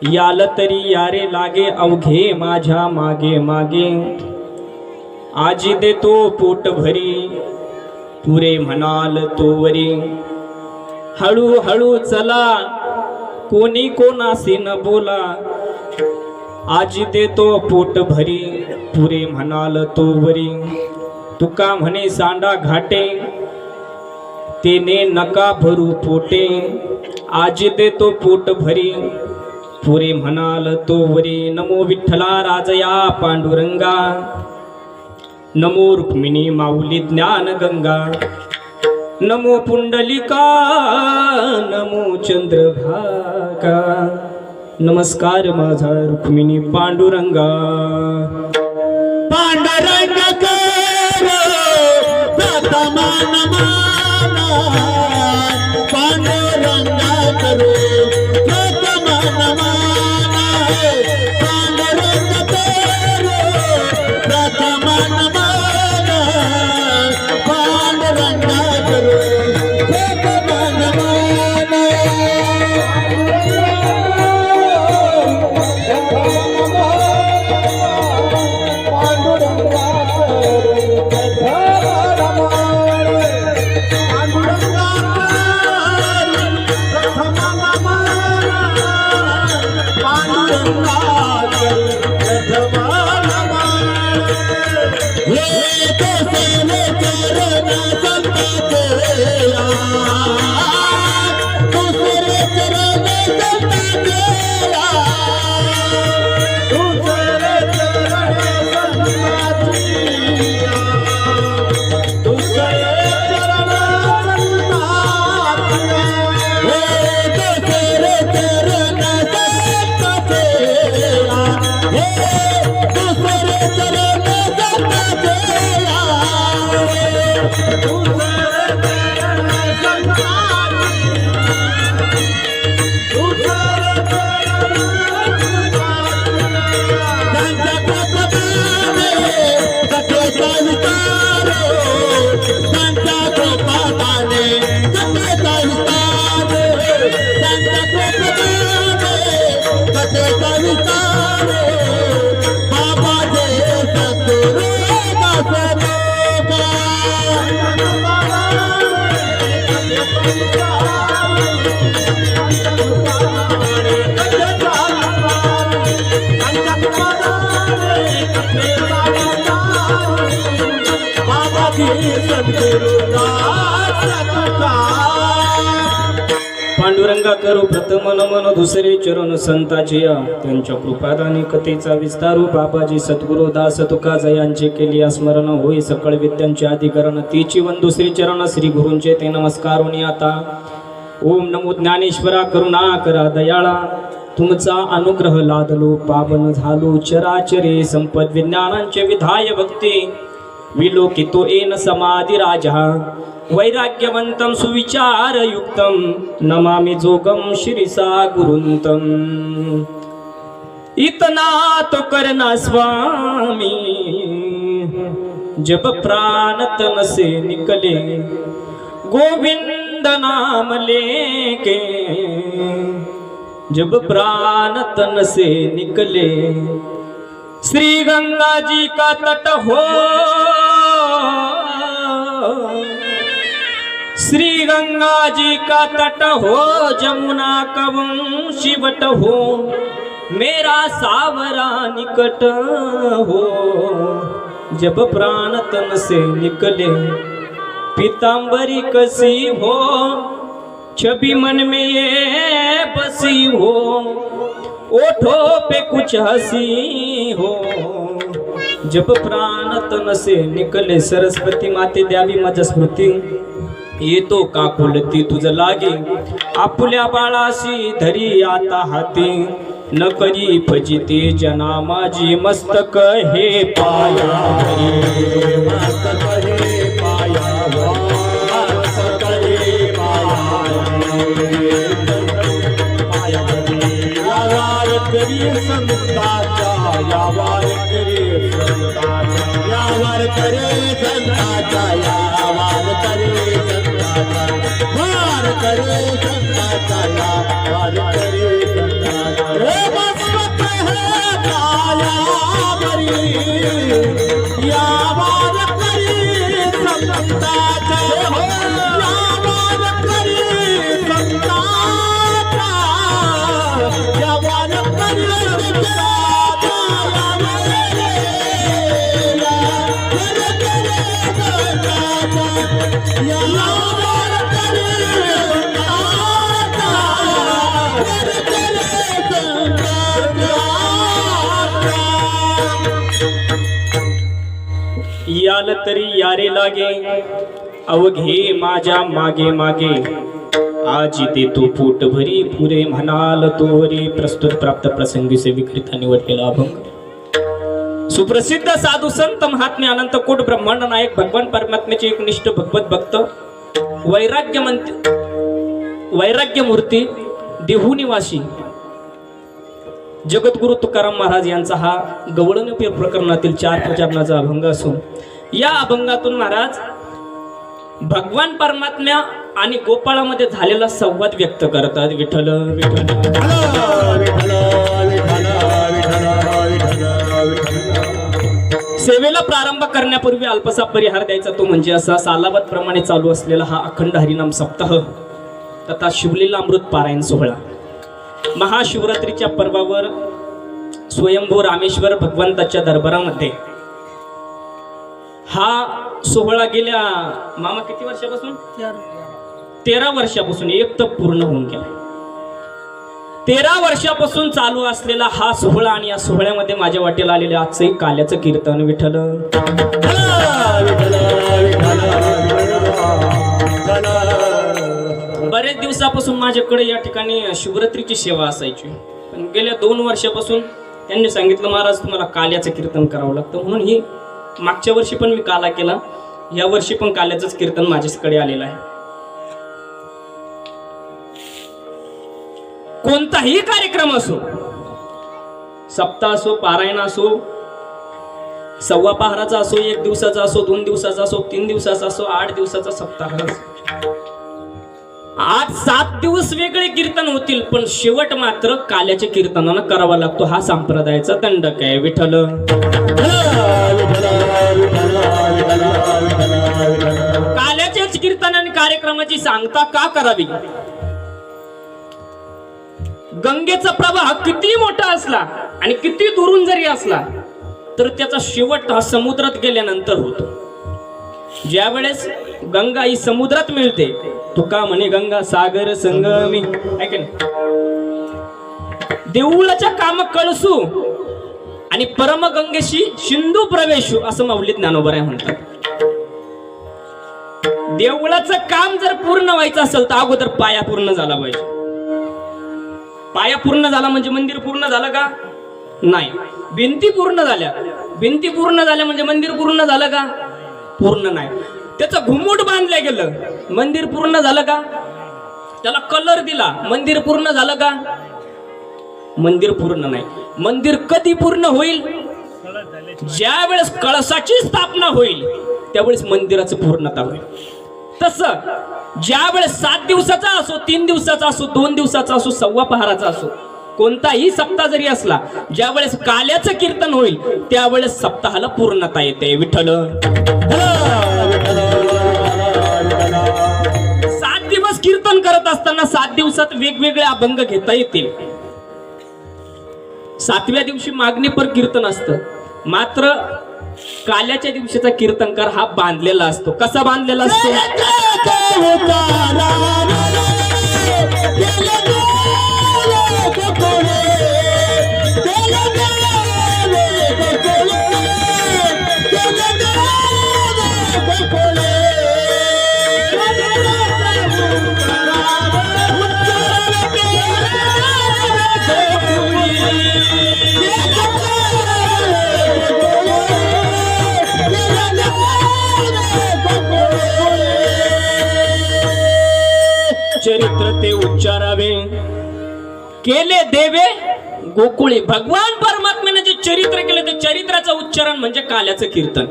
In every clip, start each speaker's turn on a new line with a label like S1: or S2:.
S1: याल तरी यारे लागे अवघे माझ्या मागे मागे, आजी देतो पोट भरी पुरे म्हणाल तोवरी, हळू हळू चला कोणी कोणाशी न बोला, आजी देतो पोट भरी पुरे म्हणाल तोवरी, तुका म्हणे सांडा घाटे तेने नका भरू पोटे, आजी देतो पोट भरी पुरे म्हणाल तोवरी, नमो विठ्ठला राजया पांडुरंगा, नमो रुक्मिणी माऊली ज्ञान गंगा, नमो पुंडलिका नमो चंद्रभागा, नमस्कार माझा रुक्मिणी पांडुरंगा,
S2: पांडुरंग करो प्रथमा नमना, पांडुरंगा करो प्रथमा नमना, पांडुरंग करो प्रथमा नमना, पांडुरंगा करो प्रथमा नमना,
S1: पांडुरंगा करो प्रथम नमन दुसरे चरण संताचे, त्यांच्या कृपादानी कथेचा विस्तारू, बाबाजी सद्गुरु दास तुका जयांचे केली स्मरण, होई सकळ विद्यांचे अधिकरण, तीची वन दुसरे चरण श्री गुरूंचे ते नमस्कारोनी आता, ओम नमो ज्ञानेश्वरा करुणा करा दयाळा, तुमचा अनुग्रह लादलो पावन झालो चराचरे, संपद विज्ञानांचे विधाय भक्ती, विलोकितो येन समाधी राजा, वैराग्यवंतं सुविचारयुक्तं, नमामि जोगं शिरसा गुरुंतं, इतना तो करना स्वामी, जब प्राण तन से निकले, गोविंद नाम लेके, जब प्राण तन से निकले, श्री गंगा जी का तट हो, श्री गंगा जी का तट हो, जमुना कवं शिवट हो, मेरा सावरा निकट हो, जब प्राण तन से निकले, पीतांबरी कसी हो, छवि मन में ये बसी हो, ओठों पे कुछ हंसी हो, जब प्राण तन से निकले, सरस्वती माते द्यावी माझ्या स्मृती, येतो का कुलती तुझ लागे, आपुल्या बाळाशी धरी आता हाती, न करी फजिते जना माझी, मस्तक हे पाया मस्तक हे पाया, मस्तक हे पाया, यावार करी संताचा, यावार करी संताचा, यावार करे संताचा, यावार करे संताचा, वार करे संताचा, वार करे संताचा,
S2: यावर करे संताचा, वर करे संताचा.
S1: याल तरी यारे लागे अवघे माझ्या मागे मागे, आज ते तू पोट भरी पुरे म्हणाल तोवरी. प्रस्तुत प्राप्त प्रसंगी सेविकरिता निवडलेला अभंग. सुप्रसिद्ध साधू संत महात्मे अनंत कोट ब्रह्मांड नायक भगवान परमात्म्याचे एकनिष्ठ भगवत भक्त वैराग्य मूर्ती देहू निवासी जगद्गुरु तुकाराम महाराज यांचा हा गवळण प्रकरणातील 4 प्रचरणाचा अभंग असून या अभंगातून महाराज भगवान परमात्म्या आणि गोपाळामध्ये झालेला संवाद व्यक्त करतात. विठ्ठल विठ्ठल सेवेला प्रारंभ करण्यापूर्वी अल्पसा परिहार द्यायचा, तो म्हणजे असा सालावत प्रमाणे चालू असलेला हा अखंड हरिनाम सप्ताह तथा शिवलीला अमृत पारायण सोहळा. महाशिवरात्रीच्या पर्वावर स्वयंभू रामेश्वर भगवंताच्या दरबारामध्ये हा सोहळा गेल्या मामा किती वर्षापासून 13 वर्षापासून एक तर पूर्ण होऊन गेला. 13 वर्षापासून चालू असलेला हा सोहळा आणि या सोहळ्यामध्ये माझ्या वाटेला आलेले आजचे काल्याचं कीर्तन. विठ्ठल बरेच दिवसापासून माझ्याकडे या ठिकाणी शिवरात्रीची सेवा असायची, पण गेल्या 2 वर्षापासून त्यांनी सांगितलं महाराज तुम्हाला काल्याचं कीर्तन करावं लागतं, म्हणून ही मागच्या वर्षी पण मी काला केला, या वर्षी पण काल्याचंच कीर्तन माझ्याकडे आलेलं आहे. कोणताही कार्यक्रम असो, सप्ताह असो, पारायण असो, सव्वा पहाराचा असो, 1 दिवसाचा असो, 2 दिवसाचा असो, 3 दिवसाचा असो, 8 दिवसाचा सप्ताह असो, आज 7 दिवस वेगळे कीर्तन होतील, पण शेवट मात्र काल्याच्या कीर्तनानं करावा लागतो. हा संप्रदायाचा दंडक आहे. विठ्ठल काल्याच्याच कीर्तन आणि कार्यक्रमाची सांगता का करावी? गंगेचा प्रवाह किती मोठा असला आणि किती दुरून जरी असला तर त्याचा शेवट हा समुद्रात गेल्यानंतर होतो. ज्या वेळेस गंगा ही समुद्रात मिळते, तुका म्हणे गंगा सागर संगमी, ऐक ना, देऊळाच्या काम कळसू आणि परमगंगेशी सिंधू प्रवेशू असं माऊली ज्ञानोबराय म्हणतात. देऊळाचं काम जर पूर्ण व्हायचं असेल तर अगोदर पाया पूर्ण झाला पाहिजे. पाया पूर्ण झाला म्हणजे मंदिर पूर्ण झालं का? नाही. भिंती पूर्ण झाल्या म्हणजे मंदिर पूर्ण झालं का? पूर्ण नाही. त्याचं घुमूट बांधलं गेलं, मंदिर पूर्ण झालं का? त्याला कलर दिला, मंदिर पूर्ण झालं का? मंदिर पूर्ण नाही. मंदिर कधी पूर्ण होईल? ज्या वेळेस कळसाची स्थापना होईल त्यावेळेस मंदिराचं पूर्णता होईल. तसं ज्या वेळेस 7 दिवसाचा असो, 3 दिवसाचा असो, 2 दिवसाचा असो, सव्वा पहाराचा असो, कोणताही सप्ताह जरी असला, ज्या वेळेस काल्याचं कीर्तन होईल त्यावेळेस सप्ताहाला पूर्णता येते. विठ्ठल 7 दिवस कीर्तन करत असताना 7 दिवसात वेगवेगळे अभंग घेता येतील. 7व्या दिवशी मागणीपर कीर्तन असतं, मात्र काल्याच्या दिवशीचा कीर्तनकार हा बांधलेला असतो. कसा बांधलेला असतो? चरित्र ते उच्चारावे केले देवे गोकुळी. भगवान परमात्म्याने जे चरित्र केले ते चरित्राचं उच्चारण म्हणजे काल्याचं कीर्तन.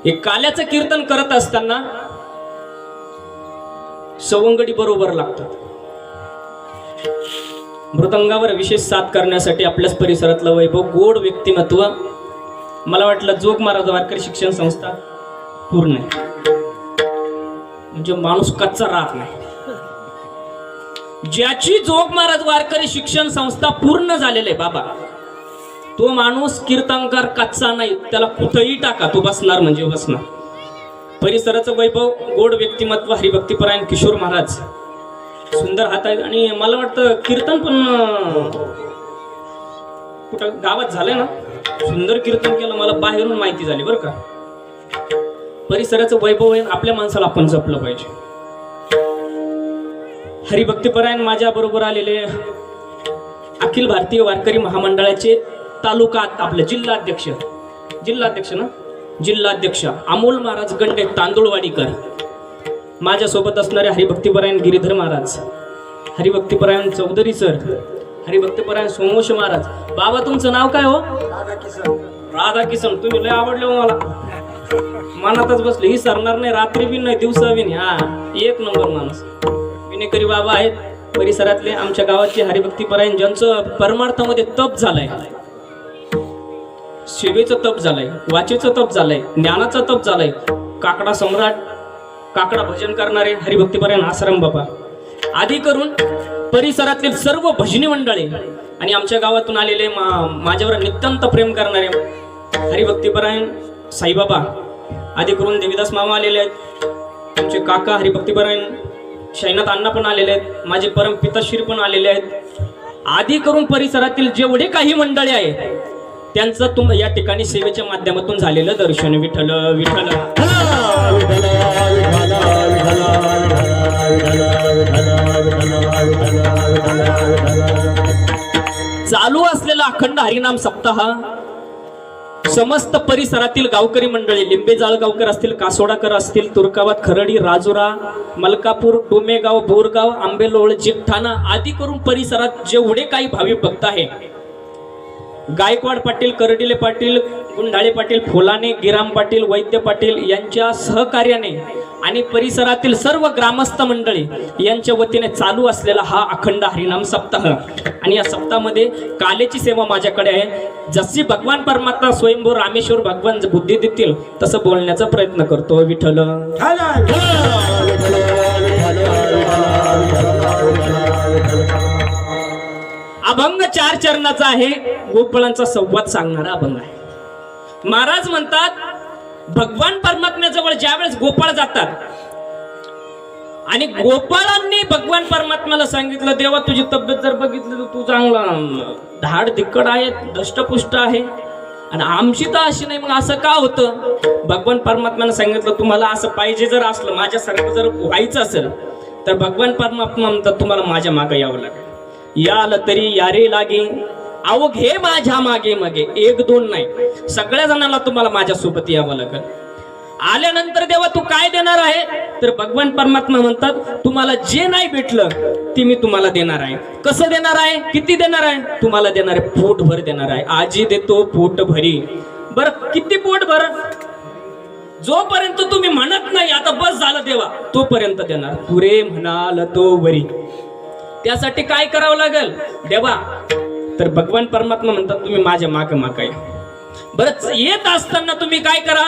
S1: हे काल्याचं कीर्तन करत असताना सवंगडी बरोबर लागतात. मृदंगावर विशेष साथ करण्यासाठी आपल्याच परिसरातलं वैभव गोड व्यक्तिमत्व, मला वाटलं जोग महाराज वारकरी शिक्षण संस्था पूर्ण आहे, म्हणजे माणूस कच्चा राहत नाही. ज्याची जोग महाराज वारकरी शिक्षण संस्था पूर्ण झालेली आहे बाबा, तो माणूस कीर्तनकार कच्चा नाही, त्याला कुठंही टाका तो बसणार म्हणजे बसणार. परिसराचं वैभव, गोड व्यक्तिमत्व, हरिभक्तीपरायण किशोर महाराज, सुंदर हात आहेत. आणि मला वाटतं कीर्तन पण कुठं गावात झालंय ना, सुंदर कीर्तन केलं, मला बाहेरून माहिती झाली बरं का. परिसराचं वैभव आहे, आपल्या माणसाला आपण जपलं पाहिजे. हरिभक्तीपरायण माझ्या बरोबर आलेले अखिल भारतीय वारकरी महामंडळाचे तालुका आपले जिल्हाध्यक्ष ना, जिल्हाध्यक्ष अमोल महाराज गंडे तांदूळवाडीकर, माझ्यासोबत असणारे हरिभक्तीपरायण गिरीधर महाराज, हरिभक्तीपरायण चौधरी सर, हरिभक्तीपरायण सोमोश महाराज. बाबा तुमचं नाव काय हो? राधा किसन. तुम्ही लय आवडले हो मला, मनातच बसले. ही सरणार नाही, रात्री बी नाही, दिवसा बी नाही. हा, एक नंबर माणूस. विनेकरी बाबा आहेत परिसरातले, आमच्या गावाचे हरिभक्तीपरायण, ज्यांचं परमार्थामध्ये तप झालंय, सेवेचं तप झालंय, वाचेचं तप झालंय, ज्ञानाचं तप झालंय. काकडा सम्राट, काकडा भजन करणारे हरिभक्तीपरायण आसाराम बाबा, आदी करून परिसरातील सर्व भजनी मंडळे आणि आमच्या गावातून आलेले माझ्यावर नित्यंत प्रेम करणारे हरिभक्तीपरायण साईबाबा, आदी करून देवीदास मामा आलेले आहेत. आमचे काका हरिभक्तीपरायण शैनाथ अण्णा पण आलेले आहेत, माझे परम पिताश्री पण आलेले आहेत. आदी करून परिसरातील जेवढे काही मंडळी आहेत त्यांचं या ठिकाणी सेवेच्या माध्यमातून झालेलं दर्शन. विठ्ठल विठ्ठल. चालू असलेला अखंड हरिनाम सप्ताह समस्त परिसरातील गावकरी मंडळी, लिंबे जाळगावकर असतील, कासोडाकर असतील, तुर्कावात, खरडी, राजुरा, मलकापूर, डोमेगाव, बोरगाव, आंबेलोळ, जिगठाणा आदी करून परिसरात जेवढे काही भाविक भक्त आहे, गायकवाड पाटील, करडिले पाटील, गुंडाळे पाटील, फोलाने, गिराम पाटील, वैद्य पाटील यांच्या सहकार्याने आणि परिसरातील सर्व ग्रामस्थ मंडळी यांच्या वतीने चालू असलेला हा अखंड हरिनाम सप्ताह. आणि या सप्ताहामध्ये कालेची सेवा माझ्याकडे आहे. जशी भगवान परमात्मा स्वयंभू रामेश्वर भगवान बुद्धी देतील तसं बोलण्याचा प्रयत्न करतो. विठ्ठल. अभंग 4 चरणाचा आहे, गोपाळांचा संवाद सांगणारा अभंग आहे. महाराज म्हणतात, भगवान परमात्म्याजवळ ज्यावेळेस गोपाळ जातात आणि गोपाळांनी भगवान परमात्म्याला सांगितलं, देवा तुझी तब्येत जर बघितली तर तू चांगला धाड दिक्कड आहे, दष्टपुष्ट आहे, आणि आमची तर अशी नाही. मग असं का होतं? भगवान परमात्म्याने सांगितलं, तुम्हाला असं पाहिजे जर असलं, माझ्यासारखं जर व्हायचं असेल तर भगवान परमात्मा म्हणतात, तुम्हाला माझ्या मागे यावं लागेल. याल तरी यारे लागे, अहो घे माझ्या मागे मागे, 1-2 नाही, सगळ्या जणांना तुम्हाला माझ्या सोबत यावं लागेल. आल्यानंतर देवा तू काय देणार आहे? तर भगवान परमात्मा म्हणतात, तुम्हाला जे नाही भेटलं ते मी तुम्हाला देणार आहे. कसं देणार आहे? किती देणार आहे? तुम्हाला देणार आहे, पोटभर देणार आहे. आजी देतो पोट भरी. बरं किती पोट भर? जोपर्यंत तुम्ही म्हणत नाही आता बस झालं देवा, तोपर्यंत देणार. पुरे म्हणाल तो वरी. त्यासाठी काय करावं लागेल देवा? तर भगवान परमात्मा म्हणतात, तुम्ही माझ्या मागे मागे या. बरं येत असताना तुम्ही काय करा?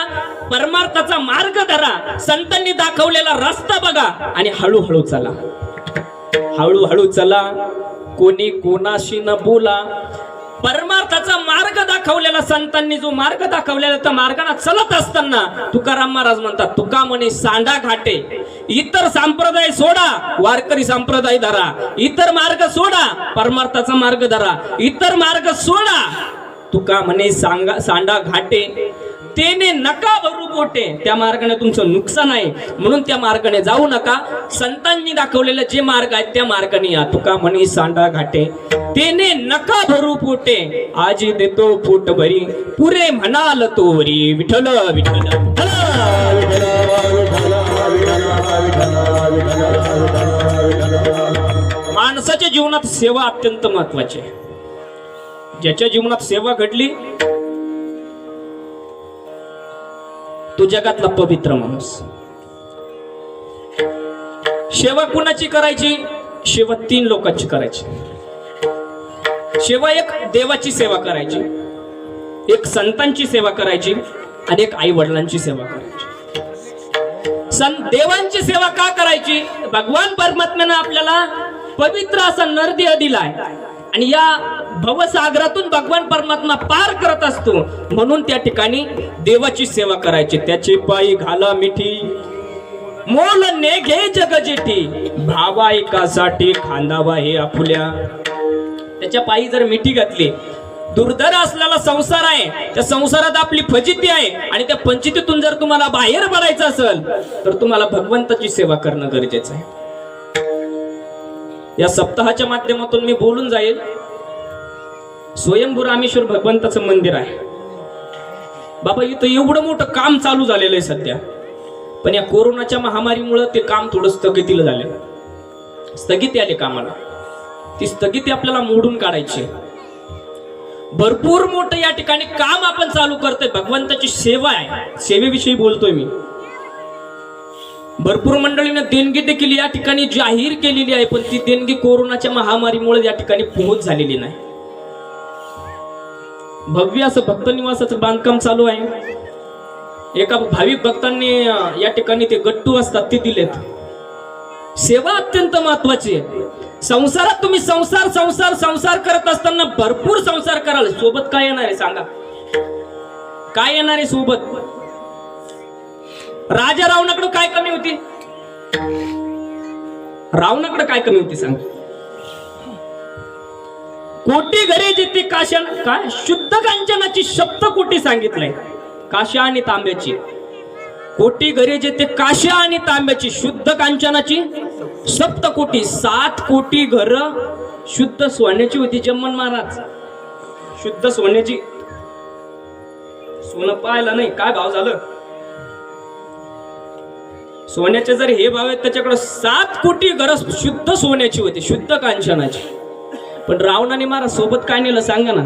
S1: परमार्थाचा मार्ग धरा, संतांनी दाखवलेला रस्ता बघा आणि हळूहळू चला. हळूहळू चला, कोणी कोणाशी न बोला. परमार्थाचा मार्ग दाखवलेला, संतांनी जो मार्ग दाखवलेला त्या मार्गाने चलत असताना तुकाराम महाराज म्हणतात, तुका म्हणे सांडा घाटे, इतर संप्रदाय सोडा, वारकरी संप्रदाय धरा. इतर मार्ग सोडा, परमार्थाचा मार्ग धरा. इतर मार्ग सोडा, तुका म्हणे सांडा घाटे, तेने नका भरू बोटे. त्या मार्गाने तुमचं नुकसान आहे, म्हणून त्या मार्गाने जाऊ नका. संतांनी दाखवलेले जे मार्ग आहेत त्या मार्गाने या. तुका म्हणे सांडा घाटे, तेने नका भरू पोटे, आजी देतो पोट भरी, पुरे म्हणाल तोवरी. विठ्ठल विठ्ठल. माणसाच्या जीवनात सेवा अत्यंत महत्वाची आहे. ज्याच्या जीवनात सेवा घडली तो जगातला पवित्र माणूस. सेवा कुणाची करायची? सेवा 3 लोकांची करायची. सेवा एक देवाची सेवा करायची, एक संतांची सेवा करायची आणि एक आई वडिलांची सेवा करायची. देवांची सेवा का करायची? भगवान परमात्म्याने आपल्याला पवित्र असा नरदेह दिलाय. आणि या भवसागरातून भगवान परमात्मा पार करत असतो. म्हणून त्या ठिकाणी देवाची सेवा करायची. त्याचे पायी घाला मिठी, मोल नेघे जग जेठी, भावा एकासाठी खांदावा हे आपुल्या. त्याच्या पायी जर मिठी घातली, दुर्धर असलेला संसार आहे, त्या संसारात आपली फजिती आहे आणि त्या पंचितीतून जर तुम्हाला बाहेर पडायचं असेल तर तुम्हाला भगवंताची सेवा करणं गरजेचं आहे. या सप्ताहाच्या माध्यमातून मी बोलून जाईल. स्वयंभू रामेश्वर भगवंताचं मंदिर आहे बाबा. इथं एवढं मोठं काम चालू झालेलं आहे सध्या, पण या कोरोनाच्या महामारीमुळे ते काम थोडं स्थगितीला झाले. स्थगिती आली कामाला, ती स्थगिती आपल्याला मोडून काढायची. भरपूर मोठं या ठिकाणी काम आपण चालू करतोय. भगवंताची सेवा आहे, सेवेविषयी बोलतोय मी. भरपूर मंडळीने देणगी देखील या ठिकाणी जाहीर केलेली आहे, पण ती देणगी कोरोनाच्या महामारीमुळे या ठिकाणी पोहोच झालेली नाही. भव्य असं भक्त निवासाचं बांधकाम चालू आहे. एका भाविक भक्तांनी या ठिकाणी ते गट्टू असतात ते दिलेत. सेवा अत्यंत महत्वाची आहे. संसारात तुम्ही संसार संसार संसार करत असताना भरपूर संसार कराल, सोबत काय येणार आहे सांगा? काय येणार आहे सोबत? राजा रावणाकडे काय कमी होती? रावणाकडे काय कमी होती सांग? कोटी घरे जिथे काशा, काय शुद्ध कांचनाची सप्तकोटी सांगितलंय. काशा आणि तांब्याची कोटी घरे जिथे काशा आणि तांब्याची, शुद्ध कांचनाची सप्तकोटी. 7 कोटी घर शुद्ध सोन्याची होती. जम्मन महाराज शुद्ध सोन्याची. सोनं पाहिलं नाही काय भाव झालं. सोन्याचे जर हे भाव आहेत त्याच्याकडे 7 कोटी घर शुद्ध सोन्याची होती, शुद्ध कांचनाची. पण रावणाने महाराज सोबत काय नेलं सांगा ना?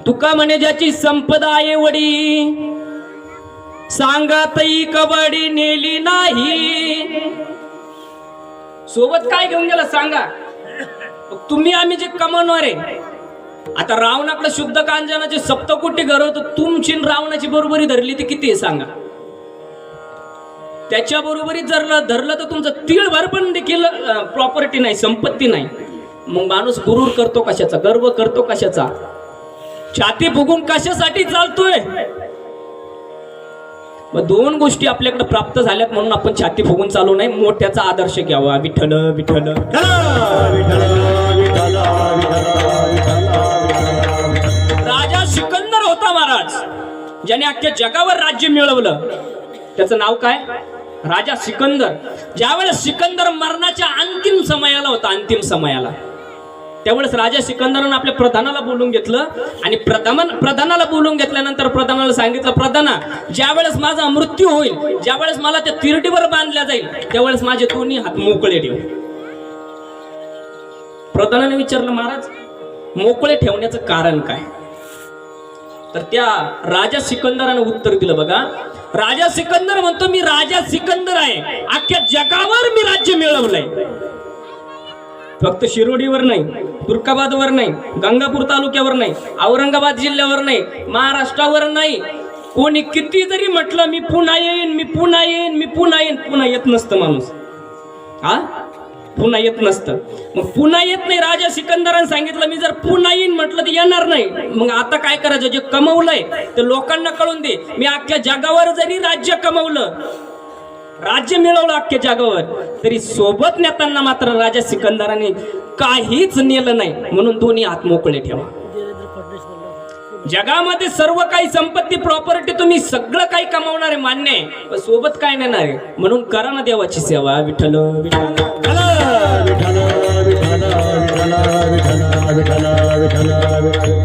S1: तुका म्हणे ज्याची संपदा आहे वडी, सांगातही कबडी नेली नाही. सोबत काय घेऊन गेला सांगा? तुम्ही आम्ही जे कमावणार आहे. आता रावणाकडे शुद्ध कांचनाचे सप्तकोटी घर होतं, तुमची रावणाची बरोबरी धरली ती किती आहे सांगा? त्याच्या बरोबरी जर धरलं तर तुमचं तीळभर पण देखील प्रॉपर्टी नाही, संपत्ती नाही. मग माणूस गुरूर करतो कशाचा, गर्व करतो कशाचा, छाती फुगून कशासाठी चालतोय? मग 2 गोष्टी आपल्याकडे प्राप्त झाल्यात म्हणून आपण छाती फुगून चालू नाही, मोठ्याचा आदर्श घ्यावा. विठ्ठल विठ्ठल. राजा सिकंदर होता महाराज, ज्याने अख्ख्या जगावर राज्य मिळवलं. त्याचं नाव काय? राजा सिकंदर. ज्यावेळेस सिकंदर मरणाच्या अंतिम समयाला होता, अंतिम समयाला, त्यावेळेस राजा सिकंदरानं आपल्या प्रधानाला बोलून घेतलं आणि प्रधानाला बोलून घेतल्यानंतर प्रधानाला सांगितलं, प्रधाना ज्यावेळेस माझा मृत्यू होईल, ज्यावेळेस मला त्या तिरडीवर बांधल्या जाईल, त्यावेळेस माझे दोन्ही हात मोकळे ठेव. प्रधानाने विचारलं, महाराज मोकळे ठेवण्याचं कारण काय? तर त्या राजा सिकंदरानं उत्तर दिलं बघा. राजा सिकंदर म्हणतो, मी राजा सिकंदर आहे, अख्ख्या जगावर मी राज्य मिळवलंय. फक्त शिरोडीवर नाही, तुर्काबादवर नाही, गंगापूर तालुक्यावर नाही, औरंगाबाद जिल्ह्यावर नाही, महाराष्ट्रावर नाही. कोणी किती जरी म्हटलं मी पुन्हा येईन, मी पुन्हा येईन, मी पुन्हा येईन, पुन्हा येत नसतं माणूस. हा पुन्हा येत नसतं. मग पुन्हा येत नाही. राजा सिकंदराने सांगितलं, मी जर पुन्हा येईन म्हटलं तर येणार नाही. मग आता काय करायचं? जे कमवलंय ते लोकांना कळून दे. मी अख्ख्या जगावर जरी राज्य कमवलं, राज्य मिळवलं अख्ख्या जगावर, तरी सोबत नेताना मात्र राजा सिकंदराने काहीच नेलं नाही. म्हणून दोन्ही हात मोकळे ठेवा. जगामध्ये सर्व काही संपत्ती प्रॉपर्टी तुम्ही सगळं काही कमावणार आहे, मान्य आहे, पण सोबत काय नेणार आहे? म्हणून करा ना देवाची सेवा. विठ्ठल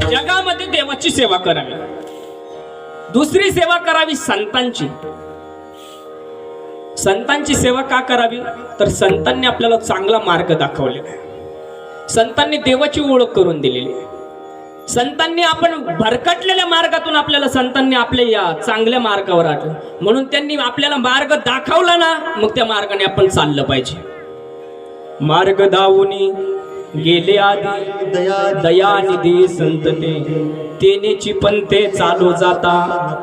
S1: जगामध्ये देवाची सेवा करावी. दुसरी सेवा करावी संतांची. संतांची सेवा का करावी? तर संतांनी आपल्याला चांगला मार्ग दाखवलेला आहे. संतांनी देवाची ओळख करून दिलेली आहे. संतांनी आपण भरकटलेल्या मार्गातून आपल्याला संतांनी आपल्या या चांगल्या मार्गावर आणलं. म्हणून त्यांनी आपल्याला मार्ग दाखवला ना, मग त्या मार्गाने आपण चाललं पाहिजे. मार्ग दावुनी गेले आधी दयानिधी संत तेनेची पंथे चालू जाता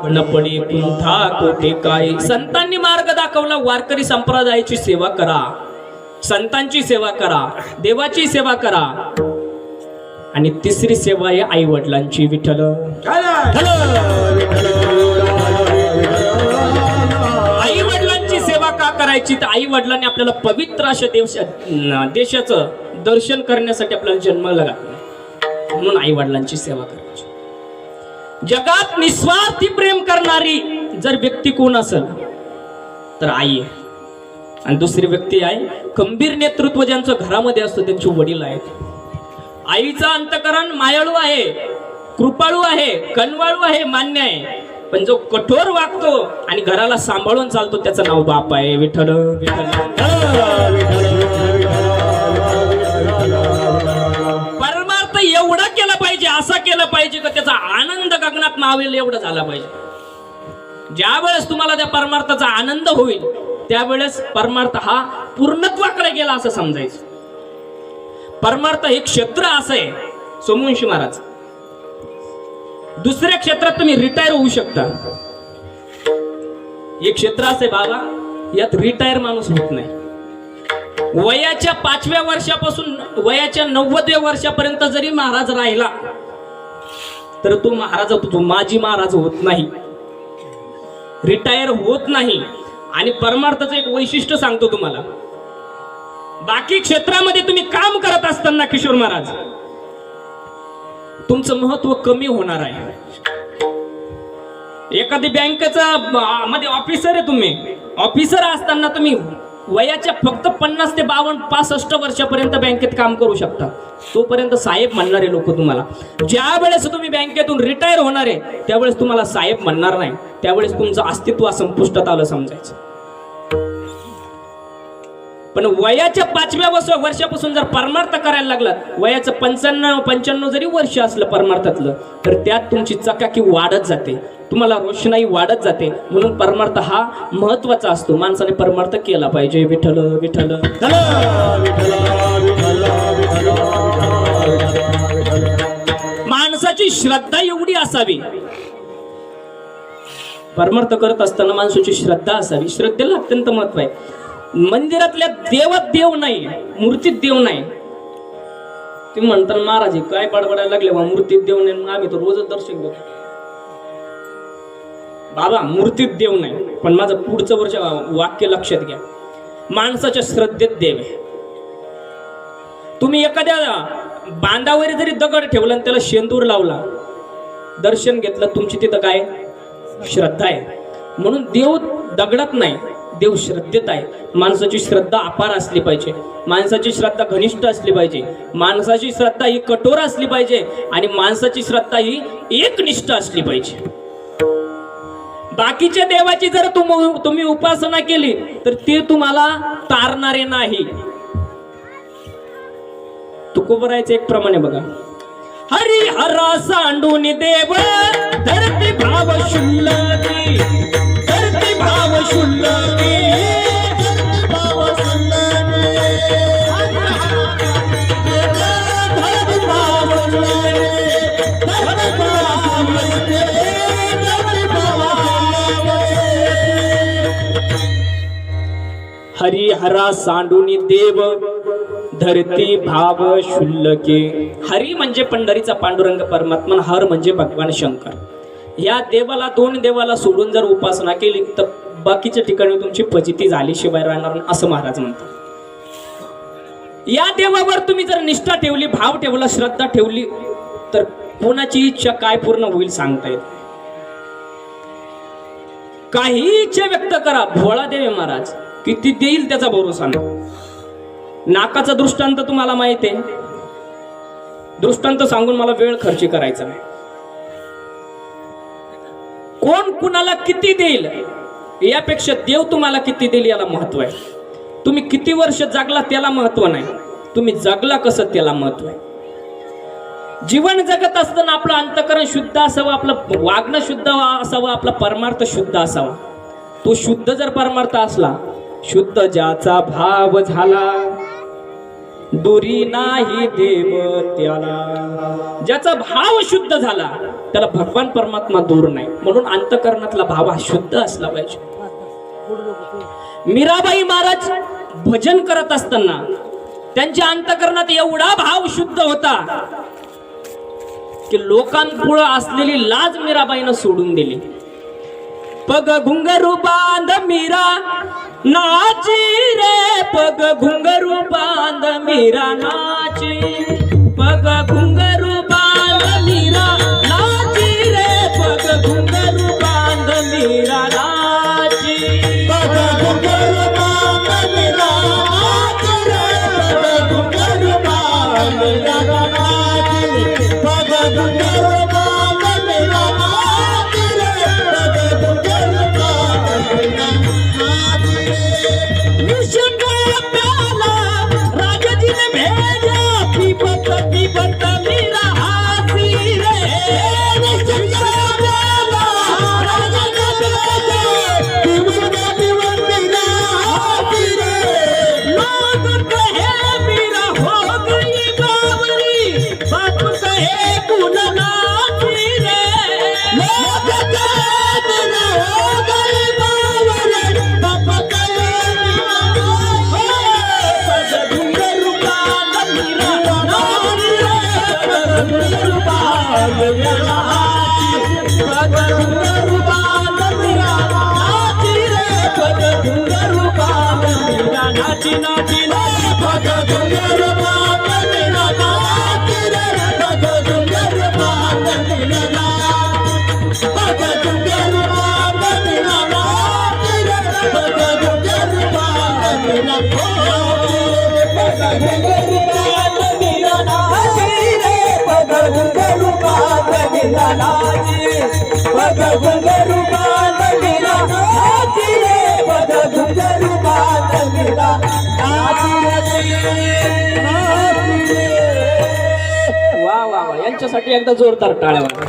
S1: न पडे कुंठा कोठे काय. संतांनी मार्ग दाखवला. वारकरी संप्रदायाची सेवा करा, संतांची सेवा करा, देवाची सेवा करा. आणि तिसरी सेवा आहे आई वडिलांची. विठ्ठल आई वडिलांची सेवा का करायची? तर आई वडिलांनी आपल्याला पवित्र अशा देशाचं दर्शन करण्यासाठी आपल्याला जन्माला घातला, म्हणून आई वडिलांची सेवा करायची. जगात निस्वार्थी प्रेम करणारी जर व्यक्ती कोण असेल तर आई आहे. आणि दुसरी व्यक्ती आहे खंबीर नेतृत्व ज्यांचं घरामध्ये असतं त्यांचे वडील आहेत. आईचं अंतकरण मायाळू आहे, कृपाळू आहे, कनवाळू आहे, मान्य आहे. पण जो कठोर वागतो आणि घराला सांभाळून चालतो त्याचं नाव बाप आहे. विठ्ठल परमार्थ एवढा केला पाहिजे, असा केला पाहिजे का त्याचा आनंद गगनात मावेल एवढं झाला पाहिजे. ज्या वेळेस तुम्हाला त्या परमार्थाचा आनंद होईल त्यावेळेस परमार्थ हा पूर्णत्वाकडे गेला असं समजायचं. परमार्थ हे क्षेत्र असं आहे सोमवंशी महाराज, दुसऱ्या क्षेत्रात तुम्ही रिटायर होऊ शकता. एक क्षेत्र असं आहे बाबा, यात रिटायर माणूस होत नाही. वयाच्या 5व्या वर्षापासून वयाच्या 90व्या वर्षापर्यंत जरी महाराज राहिला तर तो महाराज होतो, तो माजी महाराज होत नाही, रिटायर होत नाही. आणि परमार्थाचं एक वैशिष्ट्य सांगतो तुम्हाला. बाकी क्षेत्रामध्ये तुम्ही काम करत असताना किशोर महाराज तुमचं महत्व कमी होणार आहे. एखादी बँकेचा मध्ये ऑफिसर आहे, तुम्ही ऑफिसर असताना तुम्ही वयाच्या फक्त 50 ते 65 वर्षापर्यंत बँकेत काम करू शकता. तोपर्यंत साहेब म्हणणारे लोक तुम्हाला. ज्या वेळेस तुम्ही बँकेतून रिटायर होणार आहे त्यावेळेस तुम्हाला साहेब म्हणणार नाही, त्यावेळेस तुमचं अस्तित्व संपुष्टात आलं समजायचं. पण वयाच्या 5व्या वर्षापासून जर परमार्थ करायला लागलात, वयाचं 95 जरी वर्ष असलं परमार्थातलं, तर त्यात तुमची चकाकी वाढत जाते, तुम्हाला रोषणाई वाढत जाते. म्हणून परमार्थ हा महत्वाचा असतो. माणसाने परमार्थ केला पाहिजे. विठ्ठल विठ्ठल माणसाची श्रद्धा एवढी असावी, परमार्थ करत असताना माणसाची श्रद्धा असावी. श्रद्धेला अत्यंत महत्व आहे. मंदिरातल्या देवात देव नाही, मूर्तीत देव नाही. तुम्ही म्हणता महाराज काय बडबडायला लागले बा, मूर्तीत देव नाही, मग आम्ही तर रोजच दर्शन घेतो. बाबा मूर्तीत देव नाही, पण माझं पुढचं वर्ष वाक्य लक्षात घ्या. माणसाच्या श्रद्धेत देव आहे. तुम्ही एखाद्या बांधावर जरी दगड ठेवला आणि त्याला शेंदूर लावला, दर्शन घेतलं, तुमची तिथं काय श्रद्धा आहे. म्हणून देव दगडात नाही, देव श्रद्धेत आहे. माणसाची श्रद्धा अपार असली पाहिजे, माणसाची श्रद्धा घनिष्ठ असली पाहिजे, माणसाची श्रद्धा ही कठोर असली पाहिजे आणि माणसाची श्रद्धा ही एकनिष्ठ असली पाहिजे. बाकीच्या देवाची जर तुम्ही उपासना केली तर ते तुम्हाला तारणारे नाही. तुकोबरायचं एक प्रमाणे बघा, हरी हरा सांडून देव धरती भाव शुल्लकी, धरती भाव शुल्लकी, धरती भाव शुल्लकी, धरती भाव शुल्लकी, धरती भाव शुल्लकी, धरती भाव शुल्लकी. हरी हरा सांडून देव धरती भाव शुल्लके. हरी म्हणजे पंढरीचा पांडुरंग परमात्मा, हर म्हणजे भगवान शंकर. या देवाला, दोन देवाला सोडून जर उपासना केली तर बाकीच्या ठिकाणी तुमची फजिती झाल्याशिवाय राहणार नाही, असं महाराज म्हणतात. या देवावर तुम्ही जर निष्ठा ठेवली, भाव ठेवला, श्रद्धा ठेवली तर कोणाची इच्छा काय पूर्ण होईल सांगता येत. काही इच्छा व्यक्त करा, भोळा देव महाराज किती देईल त्याचा भरोसा नाही. नाकाचा दृष्टांत तुम्हाला माहित आहे, दृष्टांत सांगून मला वेळ खर्च करायचा नाही. कोण कुणाला किती देईल यापेक्षा देव तुम्हाला किती देईल याला महत्व आहे. तुम्ही किती वर्ष जगला त्याला महत्व नाही, तुम्ही जगला कसं त्याला महत्व आहे. जीवन जगत असताना आपलं अंतकरण शुद्ध असावं, आपलं वागणं शुद्ध असावं, आपला परमार्थ शुद्ध असावा. तो शुद्ध जर परमार्थ असला, शुद्ध ज्याचा भाव झाला दुरी नाही देव त्याला. ज्याचा भाव शुद्ध झाला त्याला भगवान परमात्मा दूर नाही. म्हणून अंतकरणातला भाव हा शुद्ध असला पाहिजे. मीराबाई महाराज भजन करत असताना त्यांच्या अंतकरणात एवढा भाव शुद्ध होता की लोकांपुढं असलेली लाज मीराबाईनं सोडून दिली. पग घुंगरू बांध मीरा नाची रे, पग घुंगरू बांध मीरा नाची, पग घुंगरू बांध मीरा नाची रे, पग घुंगरू बांध मीरा नाची.
S2: पग घुंगरू बांध मीरा नाची रे, पग घुंगरू बांध मीरा नाची, पग घुंगरू बांध मीरा नाची रे, पग घुंगरू बांध मीरा नाची. विष का प्याला राजा जी ने भेजा, पीपत पीपत मीरा हासी रे. विष का प्याला राजा जी ने भेजा, पीपत पीपत मीरा हासी रे. लोग कहे मीरा हो गई बावरी, बाप कहे कुल नाची रे. लोग कहे मीरा हो गई बावरी, बाप कहे पग घुंगरू बांध मीरा नाची रे, पग घुंगरू बांध मीरा नाची, पग घुंगरू बांध मीरा नाची रे, पग घुंगरू बांध मीरा नाची नाची रे, पग घुंगरू बांध मीरा नाची रे, पग घुंगरू बांध मीरा नाची, पग घुंगरू बांध मीरा नाची रे, पग घुंगरू बांध मीरा नाची, पग घुंगरू बांध मीरा नाची रे, पग घुंगरू बांध मीरा नाची, पग घुंगरू बांध मीरा नाची रे, पग घुंगरू बांध मीरा नाची रे.
S1: वा वा वा, यांच्यासाठी एकदा जोरदार टाळ्या वाजवा.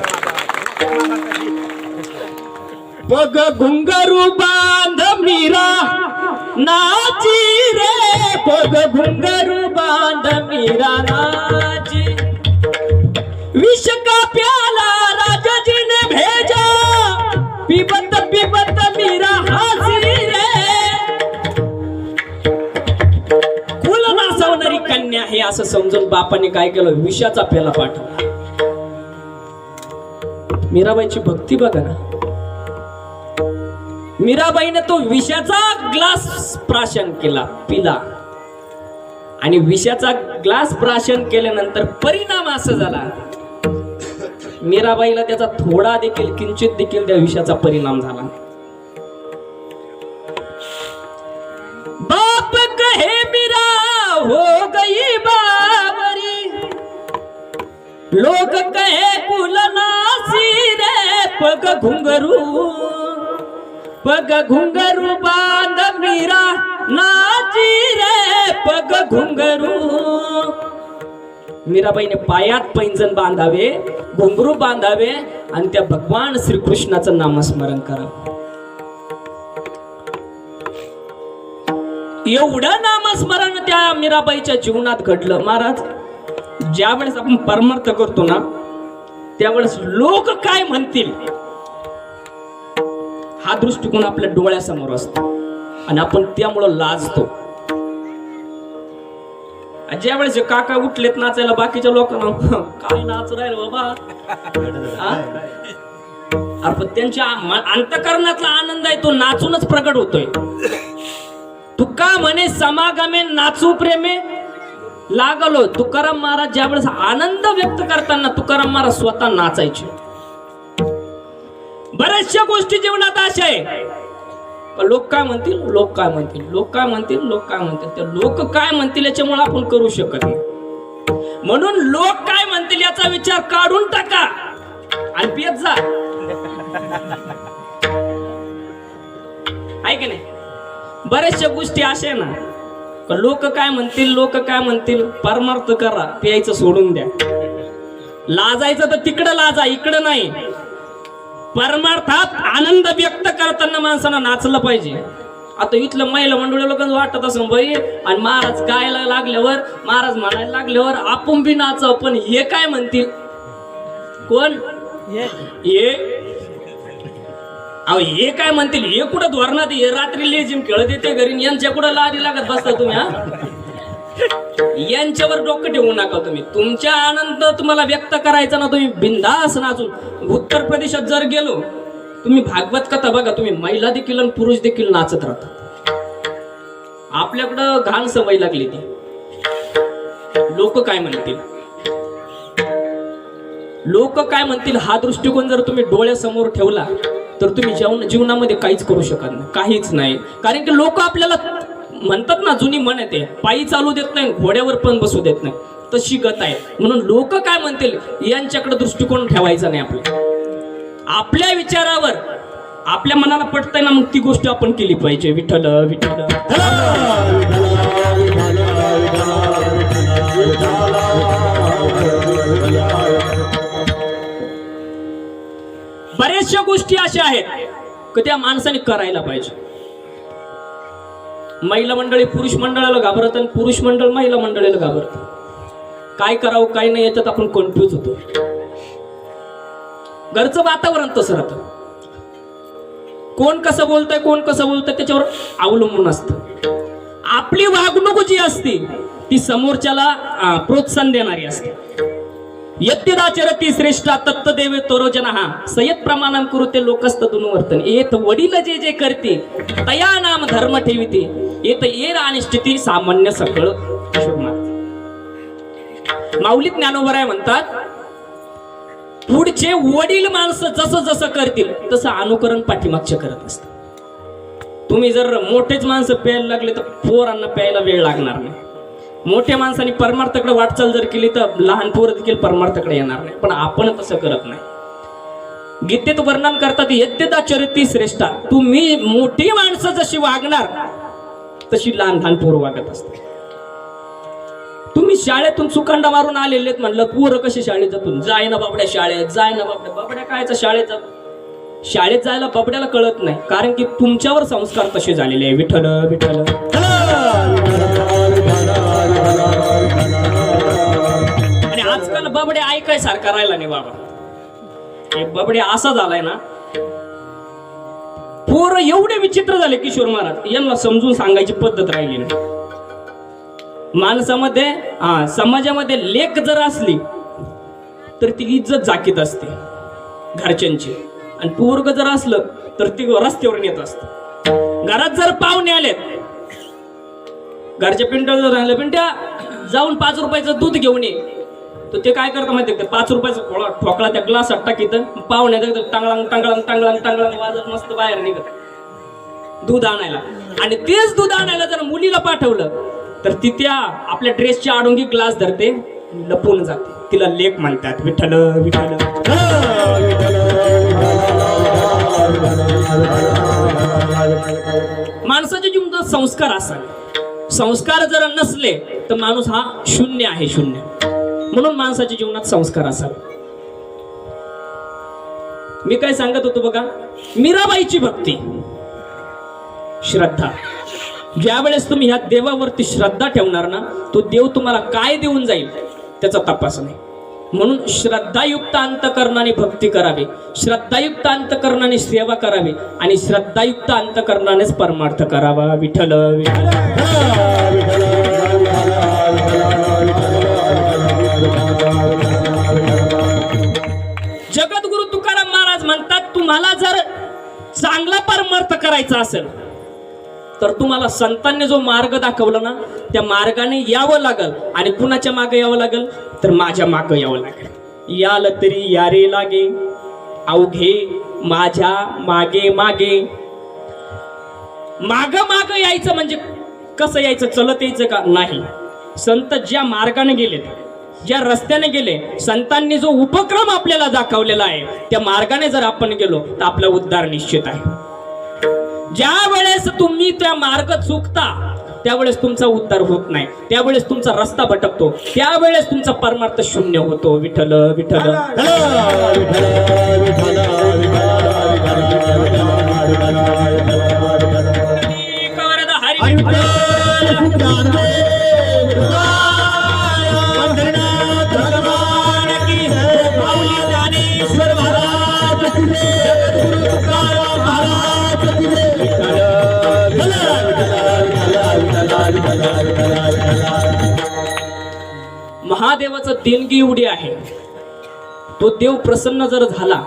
S1: पग घुंगरू बांध मीरा नाची रे, पग घुंगरू बांध मीरा नाची. विष का प्याला राजा जी ने भेजा, पीपत पीपत मीरा हासी रे. कुल नासवणारी कन्या हे असं समजून बापाने काय केलं, विषाचा प्याला पाठवला. मीराबाईची भक्ती बघा ना. मीराबाईने तो विषाचा ग्लास प्राशन केला, पिला, आणि विषाचा ग्लास प्राशन केल्यानंतर परिणाम असा झाला, मीराबाईला त्याचा थोडा देखील किंचित देखील त्या विषाचा परिणाम झाला. बाप कहे मीरा हो गई बावरी, लोग कहे कुल नासी रे, पग घुंगरू, पग घुंगरू बांध मीरा नाची रे, पग घुंगरू. मीराबाईने पायात पैंजण बांधावे, घुंगरू बांधावे आणि त्या भगवान श्रीकृष्णाचं नामस्मरण करावं. एवढं नामस्मरण त्या मीराबाईच्या जीवनात घडलं. महाराज, ज्या वेळेस आपण परमार्थ करतो ना, त्यावेळेस लोक काय म्हणतील हा दृष्टिकोन आपल्या डोळ्यासमोर असतो आणि आपण त्यामुळं लाजतो. ज्या वेळेस काका उठलेत नाचायला, बाकीच्या लोकांना काय नाच राहील बाबा, आपण त्यांच्या अंतःकरणातला आनंद आहे तो नाचूनच प्रकट होतोय. तुका म्हणे समागमे नाचू प्रेमे लागलो. तुकाराम महाराज ज्या वेळेस आनंद व्यक्त करताना तुकाराम महाराज स्वतः नाचायचे. बऱ्याचशा गोष्टी जीवनात अशा आहे, लोक काय म्हणतील, लोक काय म्हणतील, लोक काय म्हणतील, लोक काय म्हणतील. ते लोक काय म्हणतील याच्यामुळे आपण करू शकत नाही. म्हणून लोक काय म्हणतील याचा विचार काढून टाका आणि पेत जा. आहे की नाही? बऱ्याचशा गोष्टी अशा आहे ना, लोक काय म्हणतील, लोक काय म्हणतील, परमार्थ करा, प्यायचं सोडून द्या. लाजायचं तर तिकडं लाजा, इकडं नाही. परमार्थात आनंद व्यक्त करताना माणसानं नाचलं पाहिजे. आता इथलं महिला मंडळी लोकांना वाटत असं बाई, आणि महाराज गायला लागल्यावर, महाराज म्हणायला लागल्यावर आपण बी नाचाव. पण हे काय म्हणतील, कोण हे हे काय म्हणतील, हे कुठं धोरणात, हे रात्री लेझिम खेळत येते घरी, यांच्या कुठं लादी लागत बसता तुम्ही. हा, यांच्यावर डोकं ठेवू नका तुम्ही. तुमचा आनंद तुम्हाला व्यक्त करायचा ना, तुम्ही बिंदास नाचून. उत्तर प्रदेशात जर गेलो तुम्ही, भागवत कथा बघा, तुम्ही महिला देखील आणि पुरुष देखील नाचत राहतात. आपल्याकडं घाण सवय लागली ती. लोक काय म्हणतील, लोक काय म्हणतील हा दृष्टिकोन जर तुम्ही डोळ्यासमोर ठेवला तर तुम्ही जीवनामध्ये काहीच करू शकत नाही, काहीच नाही. कारण की लोक आपल्याला म्हणतात ना, जुनी म्हण येते, पायी चालू देत नाही, घोड्यावर पण बसू देत नाही, तशी गत आहे. म्हणून लोक काय म्हणतील यांच्याकडे दृष्टिकोन ठेवायचा नाही. आपल्या विचारावर, आपल्या मनाला पटतंय ना, मग ती गोष्ट आपण केली पाहिजे. विठ्ठल विठ्ठल. बऱ्याचशा गोष्टी अशा आहेत की त्या माणसाने करायला पाहिजे. महिला मंडळी पुरुष मंडळाला घाबरत आणि पुरुष मंडळ महिला मंडळीला घाबरत. काय करावं काय नाही याच्यात आपण कन्फ्यूज होतो. घरचं वातावरण तसं राहतं. कोण कसं बोलतंय, कोण कसं बोलतंय त्याच्यावर अवलंबून असतं. आपली वागणूक जी असते ती समोरच्याला प्रोत्साहन देणारी असते. यद्यदाचरती श्रेष्ठा तत्तदेवे तोरोजना सयत प्रमाणम कुरुते लोकस्तनुवर्तन. येत वडील जे जे करते तया नाम धर्म ठेविते. येत येर अनिष्ठिती सामान्य सकळ. माऊली ज्ञानोबराय म्हणतात, पुढचे वडील माणसं जसं जसं करतील तसं अनुकरण पाठीमागचे करत असतात. तुम्ही जर मोठेच माणसं प्यायला लागले तर पोरांना प्यायला वेळ लागणार नाही. मोठ्या माणसांनी परमार्थाकडे वाटचाल जर केली तर लहान पोरं देखील परमार्थाकडे येणार नाही. पण आपण तसं करत नाही. गीतेत वर्णन करतात, यद्यदाचरती श्रेष्ठा. तुम्ही मोठी माणसं जशी वागणार तशी लहान लहान पोरं वागत असतात. तुम्ही शाळेतून सुकांडा मारून आलेले म्हणलं, पोरं कशी शाळेत जातून, जाय ना बाबड्या शाळेत, जाय ना बाबड्या. बाबड्या कायचं शाळेत जातो, शाळेत जायला बाबड्याला कळत नाही, कारण की तुमच्यावर संस्कार तसे झालेले आहे. विठ्ठल विठ्ठल. आणि आजकाल बाबड्या ऐकाय सारखा राहिला नाही बाबा. एक बाबड्या असा झालाय ना, पोरं एवढे विचित्र झाले किशोर महाराज, यांना समजून सांगायची पद्धत राहिली नाही. माणसामध्ये समाजामध्ये लेक जर असली तर ती इज्जत जाकीत असते घरच्यांची, आणि पोरग जर असलं तर ती रस्त्यावर येत असत. घरात जर पाहुणे आलेत, घरच्या पिंट्याला जर राहिलं, पिंट्या जाऊन 5 रुपयाचं दूध घेऊन ये, तर ते काय करतं माहिती का, 5 रुपयाचा ठोकळा त्या ग्लासात टाकीत, पाहुणे टांगळांग टांगळांग टांगळांग टांगळांग वाजत मस्त बाहेर निघत दूध आणायला. आणि तेच दूध आणायला जर मुलीला पाठवलं तर ती त्या आपल्या ड्रेसच्या आडोंगी ग्लास धरते, लपून जाते. तिला लेक म्हणतात. विठ्ठल विठ्ठल. माणसाच्या जीवनात संस्कार असावे. संस्कार जर नसले तर माणूस हा शून्य आहे, शून्य. म्हणून माणसाच्या जीवनात संस्कार असावे. मी काय सांगत होतो बघा, मीराबाईची भक्ती, श्रद्धा. ज्या वेळेस तुम्ही ह्या देवावरती श्रद्धा ठेवणार ना, तो देव तुम्हाला काय देऊन जाईल त्याचा तपास नाही. म्हणून श्रद्धायुक्त अंतकरणाने भक्ती करावी, श्रद्धायुक्त अंतकरणाने सेवा करावी, आणि श्रद्धायुक्त अंतकरणानेच परमार्थ करावा. विठ्ठल विठ्ठल. जगद्गुरु तुकाराम महाराज म्हणतात, तुम्हाला जर चांगला परमार्थ करायचा असेल तर तुम्हाला संतांनी जो मार्ग दाखवला ना, त्या मार्गाने यावं लागल. आणि कुणाच्या मागे यावं लागल तर माझ्या मागे यावं लागेल. याल तरी यारे लागे अवघे माझ्या मागे मागे. माग माग यायचं म्हणजे कसं यायचं, चलत यायचं का नाही. संत ज्या मार्गाने गेलेत, ज्या रस्त्याने गेले, संतांनी जो उपक्रम आपल्याला दाखवलेला आहे त्या मार्गाने जर आपण गेलो तर आपला उद्धार निश्चित आहे. ज्या वेळेस तुम्ही त्या मार्ग चुकता त्यावेळेस तुमचा उद्धार होत नाही, त्यावेळेस तुमचा रस्ता भटकतो, त्यावेळेस तुमचा परमार्थ शून्य होतो. विठ्ठल विठ्ठल.
S2: Hare
S1: महादेवाचं देणगी एवढी आहे, तो देव प्रसन्न जर झाला